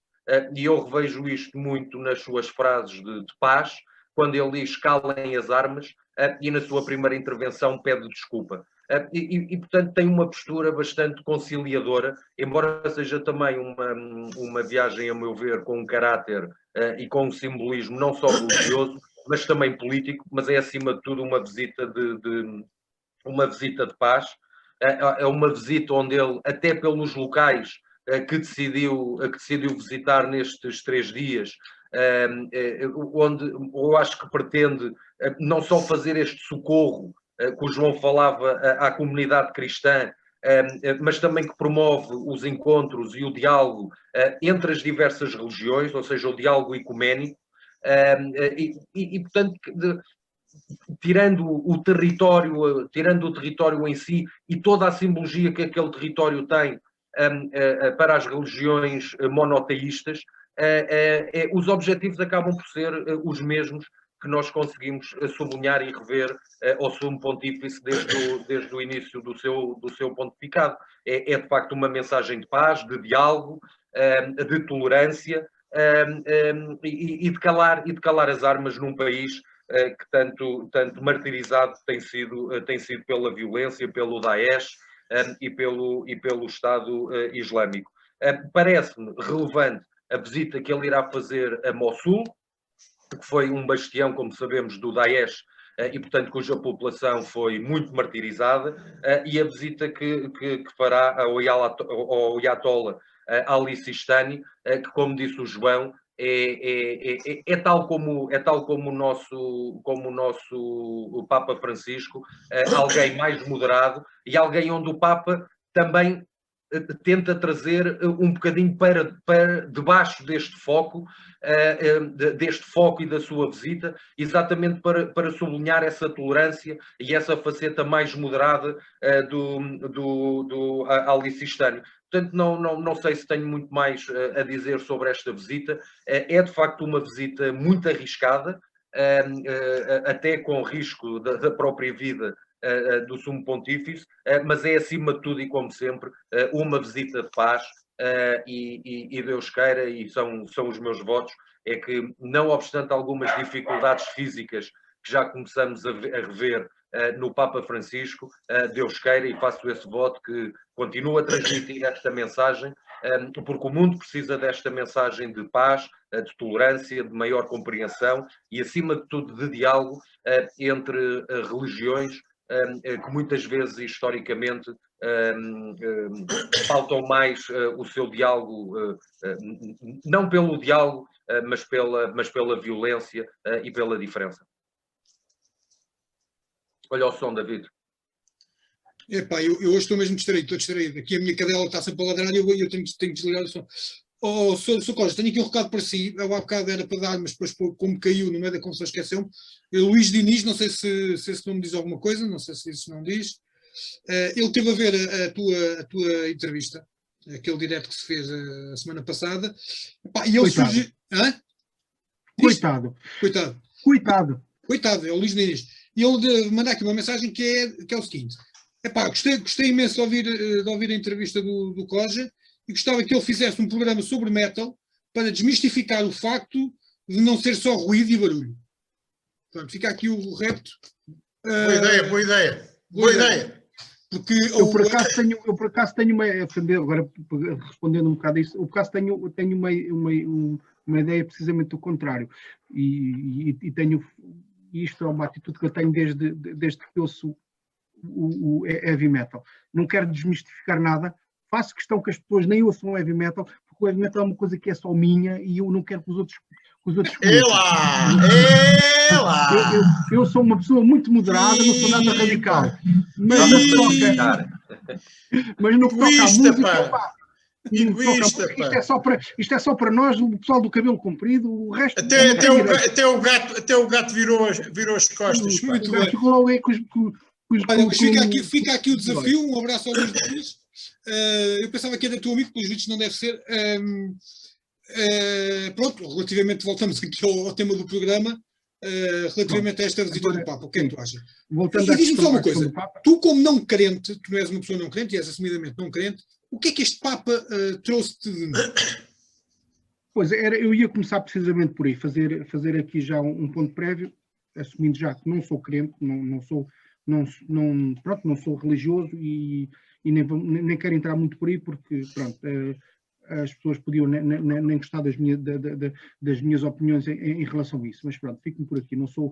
Speaker 3: E eu revejo isto muito nas suas frases de paz, quando ele diz calem as armas, e na sua primeira intervenção pede desculpa. Portanto, tem uma postura bastante conciliadora, embora seja também uma viagem, a meu ver, com um caráter e com um simbolismo não só religioso, mas também político, mas é, acima de tudo, uma visita de paz. É uma visita onde ele, até pelos locais que decidiu visitar nestes 3 dias, onde eu acho que pretende não só fazer este socorro que o João falava à comunidade cristã, mas também que promove os encontros e o diálogo entre as diversas religiões, ou seja, o diálogo ecuménico, portanto, tirando o território em si e toda a simbologia que aquele território tem para as religiões monoteístas, os objetivos acabam por ser os mesmos que nós conseguimos sublinhar e rever ao Sumo Pontífice desde o início do seu pontificado. É de facto uma mensagem de paz, de diálogo, de tolerância e de calar as armas num país que tanto martirizado tem sido pela violência, pelo Daesh e pelo Estado Islâmico. Parece-me relevante a visita que ele irá fazer a Mossul, que foi um bastião, como sabemos, do Daesh, e, portanto, cuja população foi muito martirizada, e a visita que fará ao Ayatollah Ali Sistani, que, como disse o João, é tal como o nosso Papa Francisco, alguém mais moderado e alguém onde o Papa também tenta trazer um bocadinho para debaixo deste foco e da sua visita, exatamente para sublinhar essa tolerância e essa faceta mais moderada do Ali Sistani. Portanto, não sei se tenho muito mais a dizer sobre esta visita. É de facto uma visita muito arriscada, até com risco da própria vida do Sumo Pontífice, mas é, acima de tudo e como sempre, uma visita de paz, e Deus queira, e são os meus votos, é que, não obstante algumas dificuldades físicas que já começamos a rever no Papa Francisco, Deus queira, e faço esse voto, que continue a transmitir esta mensagem, porque o mundo precisa desta mensagem de paz, de tolerância, de maior compreensão e, acima de tudo, de diálogo entre religiões, que muitas vezes, historicamente, faltam mais o seu diálogo, não pelo diálogo, mas pela violência e pela diferença. Olha o som, David.
Speaker 1: Epá, eu hoje estou mesmo distraído, Aqui a minha cadela está sempre a ladrar e eu tenho que desligar o som. Sr. Costa, tenho aqui um recado para si. Eu há bocado era para dar, mas depois, como caiu no meio da confusão, esqueceu-me. Luís Diniz, não sei se esse nome diz alguma coisa, não sei se isso não diz. Ele teve a ver a tua entrevista, aquele direto que se fez a semana passada. Epá, e ele surgiu. Coitado, é o Luís Diniz. E ele manda aqui uma mensagem que é o seguinte: epá, gostei imenso de ouvir a entrevista do Coja, e gostava que ele fizesse um programa sobre metal para desmistificar o facto de não ser só ruído e barulho. Portanto, fica aqui o repto.
Speaker 2: Boa ideia.
Speaker 1: Porque
Speaker 4: eu por acaso tenho uma, agora respondendo um bocado a isso, eu por acaso tenho uma ideia precisamente do contrário, e tenho, isto é uma atitude que eu tenho desde que ouço o heavy metal. Não quero desmistificar nada, faço questão que as pessoas nem ouçam o heavy metal, porque o heavy metal é uma coisa que é só minha e eu não quero que os outros eu sou uma pessoa muito moderada, não sou nada radical, mas no que toca à música, isto é só para nós, o pessoal do cabelo comprido, o resto...
Speaker 2: Até o gato virou as costas.
Speaker 1: Muito bem. Olha, fica aqui o desafio. Um abraço ao Luís Diniz. Eu pensava que era teu amigo, pelos vídeos não deve ser. Pronto, relativamente, voltamos aqui ao tema do programa. relativamente a esta visita do Papa. O que é que tu achas?
Speaker 4: Voltando
Speaker 1: E diz-me só uma coisa,
Speaker 4: do Papa,
Speaker 1: tu como não crente, tu não és uma pessoa não crente e és assumidamente não crente, o que é que este Papa trouxe-te de novo?
Speaker 4: pois eu ia começar precisamente por aí, fazer aqui já um ponto prévio, assumindo já que não sou crente, não sou religioso e nem quero entrar muito por aí porque, pronto, as pessoas podiam nem gostar das minhas opiniões em relação a isso, mas pronto, fico-me por aqui, não sou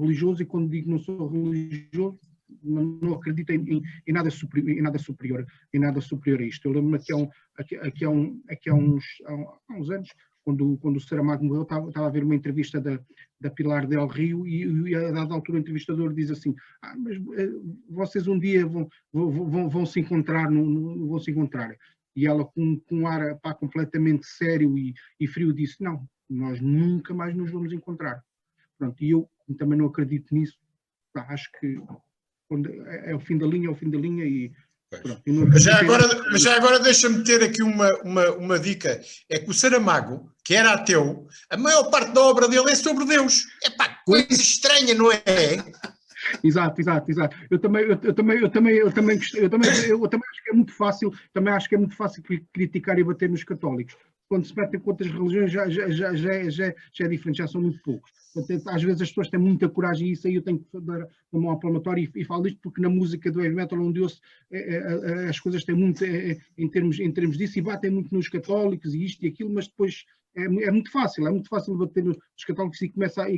Speaker 4: religioso e quando digo não sou religioso, não acredito em nada superior a isto. Eu lembro-me que há uns anos, quando o Saramago morreu, estava a ver uma entrevista da Pilar Del Rio e a dada altura o entrevistador diz assim, mas vocês um dia vão se encontrar, vão se encontrar. E ela com um ar completamente sério e frio disse, não, nós nunca mais nos vamos encontrar. Pronto, e eu também não acredito nisso. Acho que quando é o fim da linha, é o fim da linha e pronto.
Speaker 2: Mas já agora deixa-me ter aqui uma dica. É que o Saramago, que era ateu, a maior parte da obra dele é sobre Deus. É pá, coisa estranha, não é?
Speaker 4: Exato. Eu também acho que é muito fácil, criticar e bater nos católicos. Quando se metem com outras religiões já é diferente, já são muito poucos. Portanto, às vezes as pessoas têm muita coragem e isso aí eu tenho que dar uma palmatória e falo isto porque na música do heavy metal onde ouço as coisas têm muito em termos disso e batem muito nos católicos e isto e aquilo, mas depois é muito fácil bater nos católicos e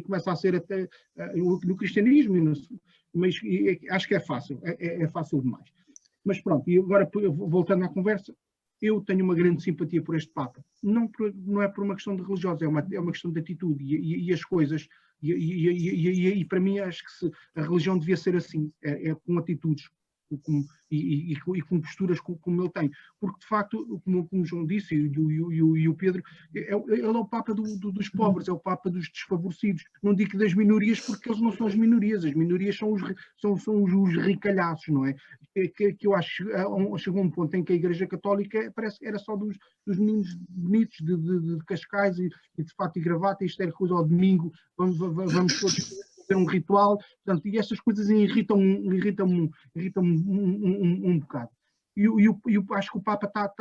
Speaker 4: começa a ser até no cristianismo, mas acho que é fácil demais. Mas pronto, e agora voltando à conversa, eu tenho uma grande simpatia por este Papa. Não é por uma questão de religiosa, é uma questão de atitude e as coisas. E para mim acho que a religião devia ser assim, é com atitudes e com posturas como ele tem. Porque de facto, como o João disse e o Pedro, ele é o Papa dos pobres, é o Papa dos desfavorecidos. Não digo das minorias porque eles não são as minorias são os ricalhaços, não é? Que eu acho que chegou um ponto em que a Igreja Católica parece que era só dos meninos bonitos de Cascais e de fato e gravata, isto era coisa ao domingo, vamos todos fazer um ritual, portanto, e estas coisas irritam-me um bocado. E eu acho que o Papa está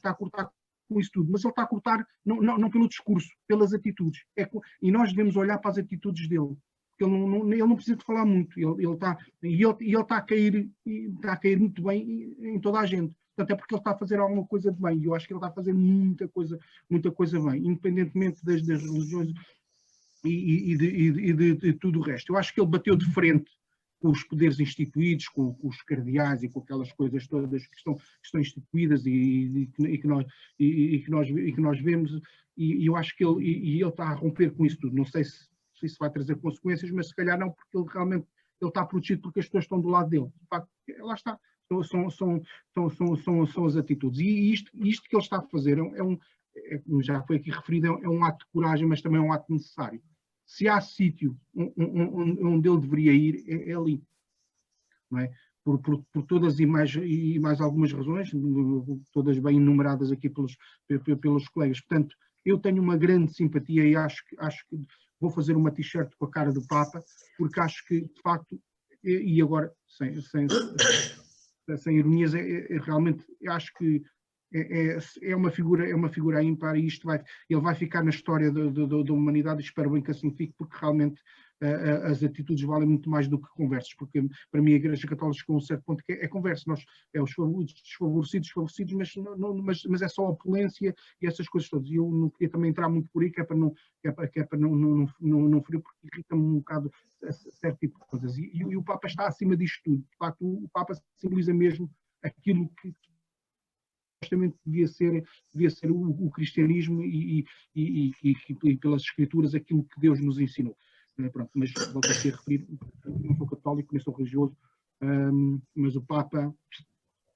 Speaker 4: a cortar com isso tudo, mas ele está a cortar não pelo discurso, pelas atitudes. E nós devemos olhar para as atitudes dele. Ele não precisa de falar muito, ele está a cair muito bem em toda a gente. Portanto, é porque ele está a fazer alguma coisa de bem. E eu acho que ele está a fazer muita coisa bem, independentemente das religiões e de tudo o resto. Eu acho que ele bateu de frente com os poderes instituídos, com os cardeais e com aquelas coisas todas que estão instituídas e que nós vemos. E eu acho que ele está a romper com isso tudo. Não sei se isso vai trazer consequências, mas se calhar não, porque ele realmente está protegido porque as pessoas estão do lado dele. De facto, lá está. São as atitudes. E isto que ele está a fazer já foi aqui referido, é um ato de coragem, mas também é um ato necessário. Se há sítio onde ele deveria ir, é ali. Não é? Por todas e mais algumas razões, todas bem enumeradas aqui pelos colegas. Portanto, eu tenho uma grande simpatia e acho que vou fazer uma t-shirt com a cara do Papa, porque acho que, de facto, e agora, sem ironias, realmente acho que é uma figura ímpar e ele vai ficar na história da humanidade e espero bem que assim fique, porque realmente as atitudes valem muito mais do que conversas, porque para mim a Igreja Católica chegou a um certo ponto que é conversa, os desfavorecidos, mas é só a opulência e essas coisas todas. E eu não queria também entrar muito por aí, que é para não ferir, porque irrita-me um bocado certo tipo de coisas. E o Papa está acima disto tudo. De facto, o Papa simboliza mesmo aquilo que justamente devia ser o cristianismo e pelas escrituras aquilo que Deus nos ensinou. Pronto, mas volto aqui a referir, não sou católico, nem sou religioso, mas o Papa,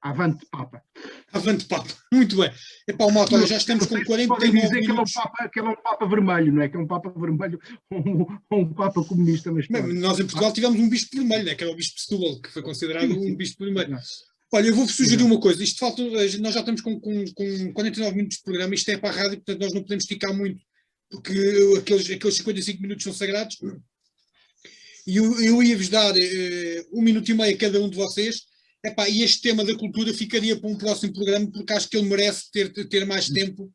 Speaker 4: avante Papa.
Speaker 1: Avante Papa, muito bem. Epá, o Malta, já estamos com 49 minutos.
Speaker 4: Que ele é um Papa vermelho, não é? Que é um Papa vermelho ou um Papa comunista. Mas
Speaker 1: nós em Portugal tivemos um bispo vermelho, né? Que era o bispo de Setúbal, que foi considerado um bispo vermelho. Olha, eu vou sugerir uma coisa, nós já estamos com 49 minutos de programa, isto é para a rádio, portanto nós não podemos esticar muito porque aqueles 55 minutos são sagrados. E eu ia-vos dar 1 minuto e meio a cada um de vocês. Epá, e este tema da cultura ficaria para um próximo programa, porque acho que ele merece ter mais tempo,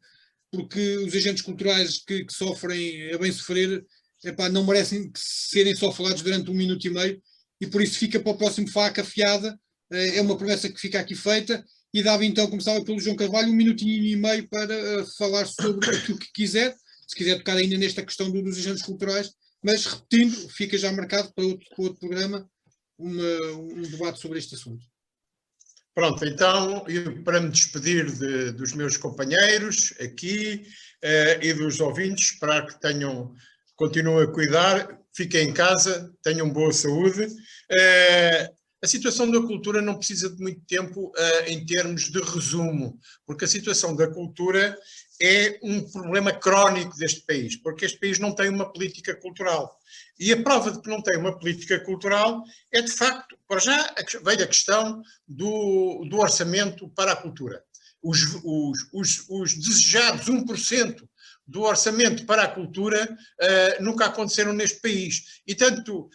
Speaker 1: porque os agentes culturais que sofrem a bem sofrer, epá, não merecem serem só falados durante 1 minuto e meio, e por isso fica para o próximo Faca Afiada. É uma promessa que fica aqui feita, e dava então, começava pelo João Carvalho, 1 minutinho e meio para falar sobre aquilo que quiser, se quiser tocar ainda nesta questão dos agentes culturais, mas repetindo, fica já marcado para outro programa um debate sobre este assunto.
Speaker 2: Pronto, então, para me despedir dos meus companheiros aqui e dos ouvintes, esperar que continuem a cuidar, fiquem em casa, tenham boa saúde. A situação da cultura não precisa de muito tempo em termos de resumo, porque a situação da cultura é um problema crónico deste país, porque este país não tem uma política cultural. E a prova de que não tem uma política cultural é, de facto, para já veio a questão do orçamento para a cultura. Os desejados 1% do orçamento para a cultura nunca aconteceram neste país. E tanto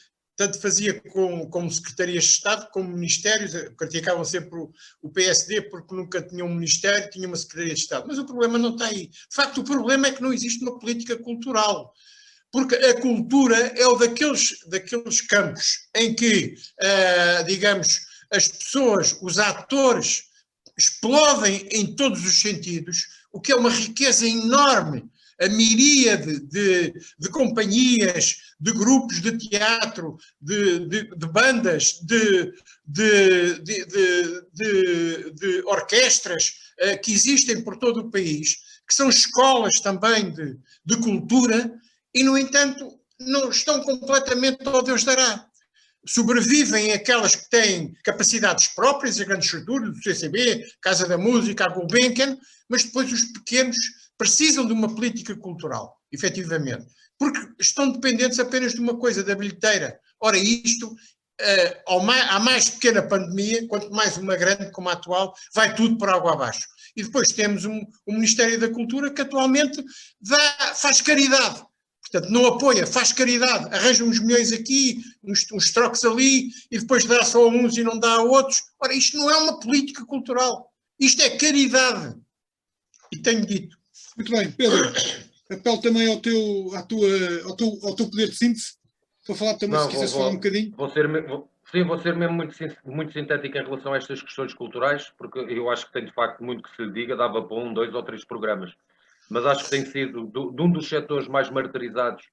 Speaker 2: fazia como secretarias de Estado, como ministérios, criticavam sempre o PSD porque nunca tinha um ministério, tinha uma secretaria de Estado. Mas o problema não está aí. De facto, o problema é que não existe uma política cultural. Porque a cultura é o daqueles campos em que, digamos, as pessoas, os atores, explodem em todos os sentidos, o que é uma riqueza enorme. A miríade de companhias, de grupos de teatro, de bandas, de orquestras que existem por todo o país, que são escolas também de cultura, e, no entanto, não estão completamente ao Deus dará. Sobrevivem aquelas que têm capacidades próprias, as grandes estruturas, do CCB, Casa da Música, a Gulbenkian, mas depois os pequenos precisam de uma política cultural, efetivamente, porque estão dependentes apenas de uma coisa, da bilheteira. Ora, isto, à mais pequena pandemia, quanto mais uma grande como a atual, vai tudo por água abaixo. E depois temos um Ministério da Cultura que atualmente faz caridade. Portanto, não apoia, faz caridade, arranja uns milhões aqui, uns trocos ali, e depois dá só a uns e não dá a outros. Ora, isto não é uma política cultural. Isto é caridade. E tenho dito.
Speaker 1: Muito bem, Pedro, apelo também ao teu poder de síntese, para falar também, se quiseres falar um bocadinho.
Speaker 3: Vou ser mesmo muito sintético em relação a estas questões culturais, porque eu acho que tem de facto muito que se diga, dava para 1, 2 ou 3 programas. Mas acho que tem sido de um dos setores mais martirizados,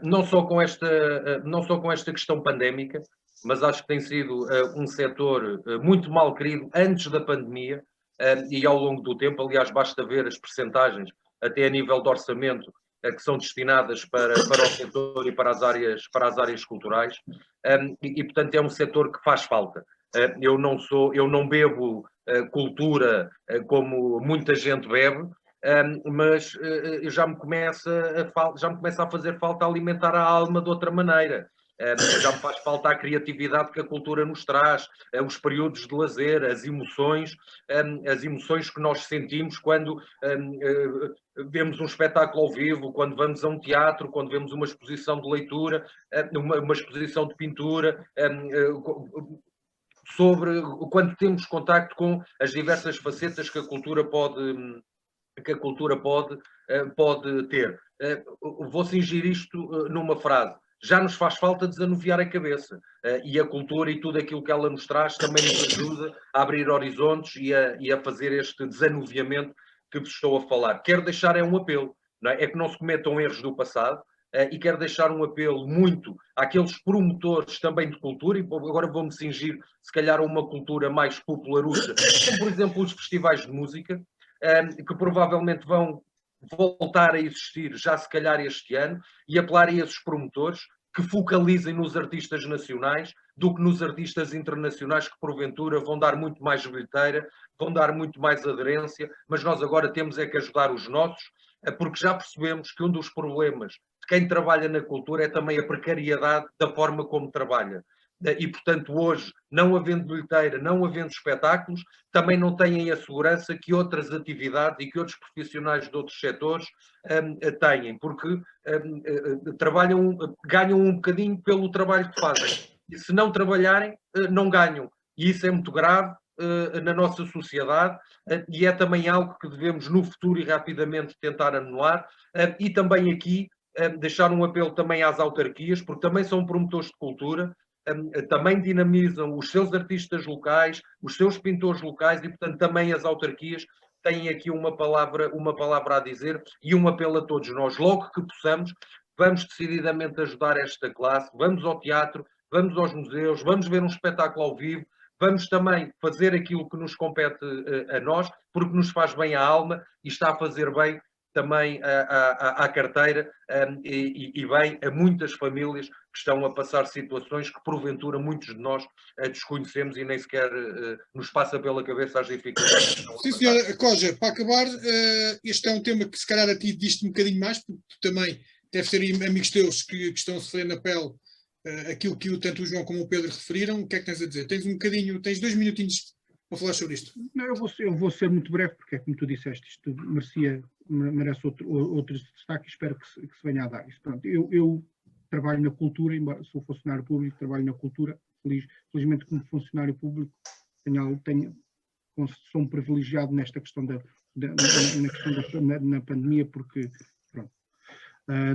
Speaker 3: não só com esta questão pandémica, mas acho que tem sido um setor muito mal querido antes da pandemia e ao longo do tempo. Aliás, basta ver as percentagens, até a nível de orçamento, que são destinadas para o setor e para as áreas culturais, e portanto é um setor que faz falta. Eu não bebo cultura como muita gente bebe, mas já me começa a fazer falta alimentar a alma de outra maneira. Já me faz falta a criatividade que a cultura nos traz, os períodos de lazer, as emoções que nós sentimos quando vemos um espetáculo ao vivo, quando vamos a um teatro, quando vemos uma exposição de leitura, uma exposição de pintura, sobre quando temos contacto com as diversas facetas que a cultura pode ter. Vou cingir isto numa frase. Já nos faz falta desanuviar a cabeça. E a cultura e tudo aquilo que ela nos traz também nos ajuda a abrir horizontes e a fazer este desanuviamento que vos estou a falar. Quero deixar um apelo, não é? É que não se cometam erros do passado, e quero deixar um apelo muito àqueles promotores também de cultura, e agora vou-me cingir se calhar a uma cultura mais popularucha, como por exemplo os festivais de música, que provavelmente vão voltar a existir já se calhar este ano, e apelar a esses promotores que focalizem nos artistas nacionais do que nos artistas internacionais, que porventura vão dar muito mais bilheteira, vão dar muito mais aderência, mas nós agora temos é que ajudar os nossos, porque já percebemos que um dos problemas de quem trabalha na cultura é também a precariedade da forma como trabalha. e, portanto, hoje, não havendo bilheteira, não havendo espetáculos, também não têm a segurança que outras atividades e que outros profissionais de outros setores têm, porque ganham um bocadinho pelo trabalho que fazem. E se não trabalharem, não ganham. E isso é muito grave na nossa sociedade e é também algo que devemos, no futuro e rapidamente, tentar anular. E também aqui, deixar um apelo também às autarquias, porque também são promotores de cultura, também dinamizam os seus artistas locais, os seus pintores locais e, portanto, também as autarquias têm aqui uma palavra a dizer e um apelo a todos nós. Logo que possamos, vamos decididamente ajudar esta classe, vamos ao teatro, vamos aos museus, vamos ver um espetáculo ao vivo, vamos também fazer aquilo que nos compete a nós, porque nos faz bem à alma e está a fazer bem também à carteira e bem a muitas famílias que estão a passar situações que porventura muitos de nós desconhecemos e nem sequer nos passa pela cabeça as dificuldades.
Speaker 1: Sim, senhora Coja, para acabar, este é um tema que se calhar a ti diste um bocadinho mais, porque tu também deve ter amigos teus que estão a sofrer na pele aquilo que tanto o João como o Pedro referiram. O que é que tens a dizer? Tens 2 minutinhos para falar sobre isto.
Speaker 4: Não, eu vou ser muito breve, porque é como tu disseste, isto merece outro destaque e espero que se venha a dar. Isso, pronto, eu trabalho na cultura, embora sou funcionário público, trabalho na cultura, felizmente como funcionário público sou um privilegiado nesta questão na pandemia, porque pronto.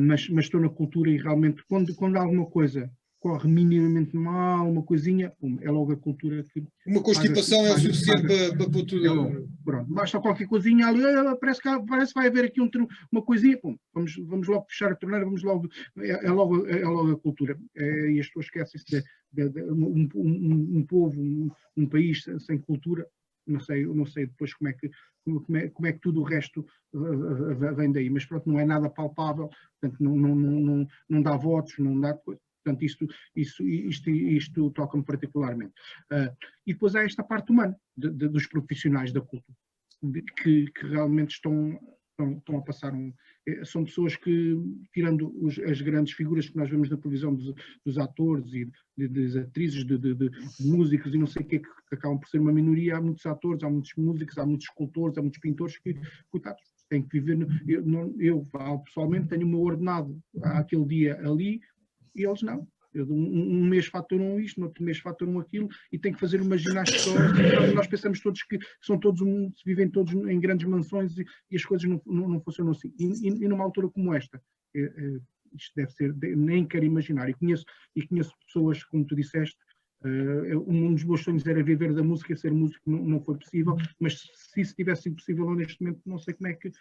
Speaker 4: Mas estou na cultura e realmente quando alguma coisa corre minimamente mal, uma coisinha, é logo a cultura que...
Speaker 1: Uma constipação é o suficiente para pôr tudo...
Speaker 4: Pronto, basta qualquer coisinha ali, parece que vai haver aqui uma coisinha, vamos logo fechar a torneira, é logo a cultura. E as pessoas esquecem-se de um povo, um país sem cultura, não sei depois como é que tudo o resto vem daí, mas pronto, não é nada palpável, portanto não dá votos, não dá coisa. Portanto, isto toca-me particularmente. E depois há esta parte humana dos profissionais da cultura, que realmente estão a passar são pessoas que, tirando as grandes figuras que nós vemos na televisão dos atores e das atrizes, de músicos e não sei o que acabam por ser uma minoria, há muitos atores, há muitos músicos, há muitos escultores, há muitos pintores que, coitados, têm que viver... Eu pessoalmente tenho o meu ordenado àquele dia ali, e eles não. Um mês faturam isto, no outro mês faturam aquilo, e tem que fazer uma ginástica. Nós pensamos todos que vivem todos em grandes mansões e as coisas não funcionam assim. E numa altura como esta, isto deve ser, nem quero imaginar. E conheço pessoas, como tu disseste, um dos meus sonhos era viver da música, ser músico não foi possível, mas se isso tivesse sido possível neste momento, não sei como é que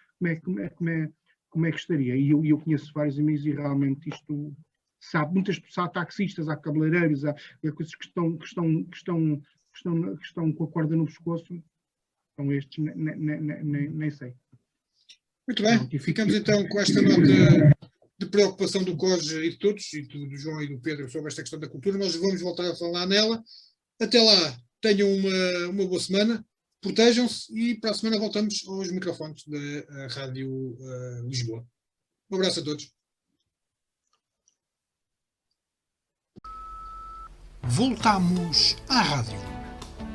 Speaker 4: estaria. E eu conheço vários amigos e realmente isto... Sabe, muitas pessoas, há taxistas, há cabeleireiros, há coisas que estão com a corda no pescoço, são estes, nem sei.
Speaker 1: Muito bem, ficamos então com esta nota de preocupação do Coja e de todos, e do João e do Pedro sobre esta questão da cultura. Nós vamos voltar a falar nela. Até lá, tenham uma boa semana, protejam-se e para a semana voltamos aos microfones da Rádio Lisboa. Um abraço a todos. Voltamos à rádio.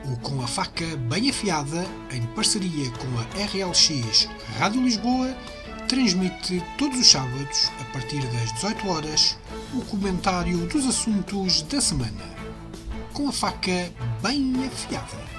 Speaker 1: O Com a Faca Bem Afiada, em parceria com a RLX Rádio Lisboa, transmite todos os sábados, a partir das 18 horas, o comentário dos assuntos da semana. Com a Faca Bem Afiada.